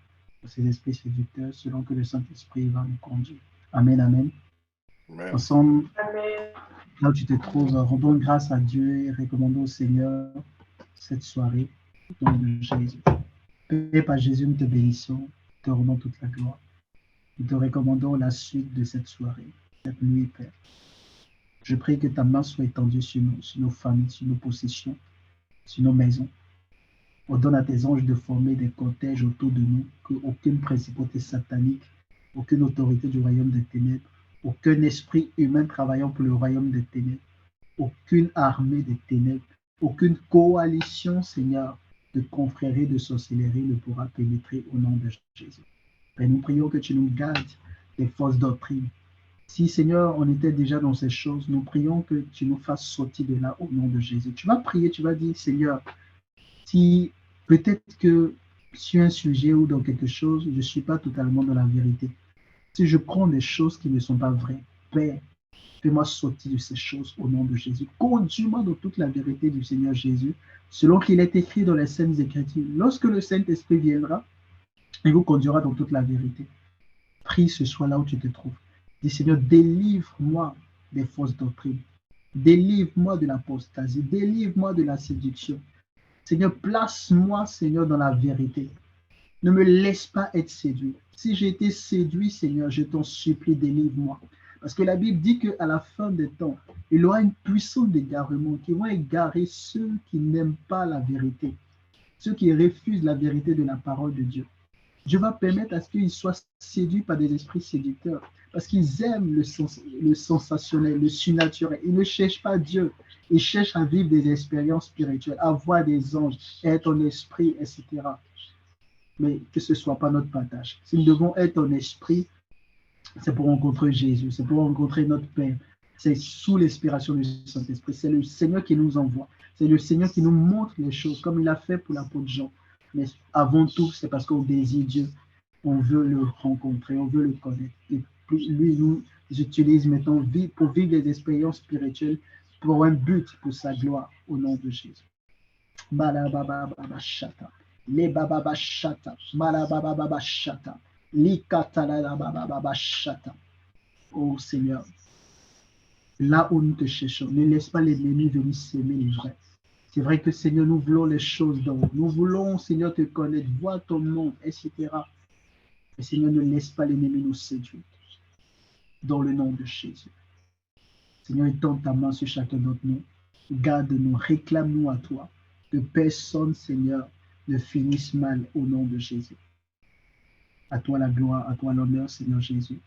ces esprits séducteurs, selon que le Saint-Esprit va nous conduire. Amen, amen. Amen. Ensemble, Amen. là où tu te trouves, rendons grâce à Dieu et recommandons au Seigneur cette soirée au nom de Jésus. Père, par Jésus, nous te bénissons, te rendons toute la gloire. Nous te recommandons la suite de cette soirée, cette nuit, Père. Je prie que ta main soit étendue sur nous, sur nos familles, sur nos possessions, sur nos maisons. Ordonne à tes anges de former des cortèges autour de nous, qu'aucune principauté satanique, aucune autorité du royaume des ténèbres, aucun esprit humain travaillant pour le royaume des ténèbres, aucune armée des ténèbres, aucune coalition, Seigneur, de confréries de sorcellerie ne pourra pénétrer au nom de Jésus. Et nous prions que tu nous gardes des fausses doctrines. Si, Seigneur, on était déjà dans ces choses, nous prions que tu nous fasses sortir de là au nom de Jésus. Tu vas prier, tu vas dire, Seigneur, Si peut-être que sur un sujet ou dans quelque chose, je ne suis pas totalement dans la vérité. Si je prends des choses qui ne sont pas vraies, Père, fais-moi sortir de ces choses au nom de Jésus. Conduis-moi dans toute la vérité du Seigneur Jésus, selon qu'il est écrit dans les Saintes Écritures. Lorsque le Saint-Esprit viendra, il vous conduira dans toute la vérité. Prie ce soir là où tu te trouves. Dis Seigneur, délivre-moi des fausses doctrines. Délivre-moi de l'apostasie. Délivre-moi de la séduction. Seigneur, place-moi, Seigneur, dans la vérité. Ne me laisse pas être séduit. Si j'ai été séduit, Seigneur, je t'en supplie, délivre-moi. Parce que la Bible dit qu'à la fin des temps, il y aura une puissance d'égarement qui vont égarer ceux qui n'aiment pas la vérité, ceux qui refusent la vérité de la parole de Dieu. Dieu va permettre à ce qu'ils soient séduits par des esprits séducteurs, parce qu'ils aiment le sensationnel, le surnaturel. Ils ne cherchent pas Dieu. Ils cherchent à vivre des expériences spirituelles, à voir des anges, être en esprit, etc. Mais que ce ne soit pas notre partage. Si nous devons être en esprit, c'est pour rencontrer Jésus, c'est pour rencontrer notre Père. C'est sous l'inspiration du Saint-Esprit. C'est le Seigneur qui nous envoie. C'est le Seigneur qui nous montre les choses, comme il a fait pour l'apôtre Jean. Mais avant tout, c'est parce qu'on désire Dieu. On veut le rencontrer, on veut le connaître. Et puis, lui, nous utilise maintenant pour vivre des expériences spirituelles pour un but, pour sa gloire, au nom de Jésus. Malabababashata. Les bababashata. Malabababashata. Likatalabababashata. Oh Seigneur, là où nous te cherchons, ne laisse pas l'ennemi venir s'aimer les vrais. C'est vrai que Seigneur, nous voulons les choses d'en haut. Nous voulons, Seigneur, te connaître, voir ton nom, etc. Mais Seigneur, ne laisse pas l'ennemi nous séduire. Dans le nom de Jésus. Seigneur, étends ta main sur chacun d'entre nous. Garde-nous, réclame-nous à toi. Que personne, Seigneur, ne finisse mal au nom de Jésus. À toi la gloire, à toi l'honneur, Seigneur Jésus.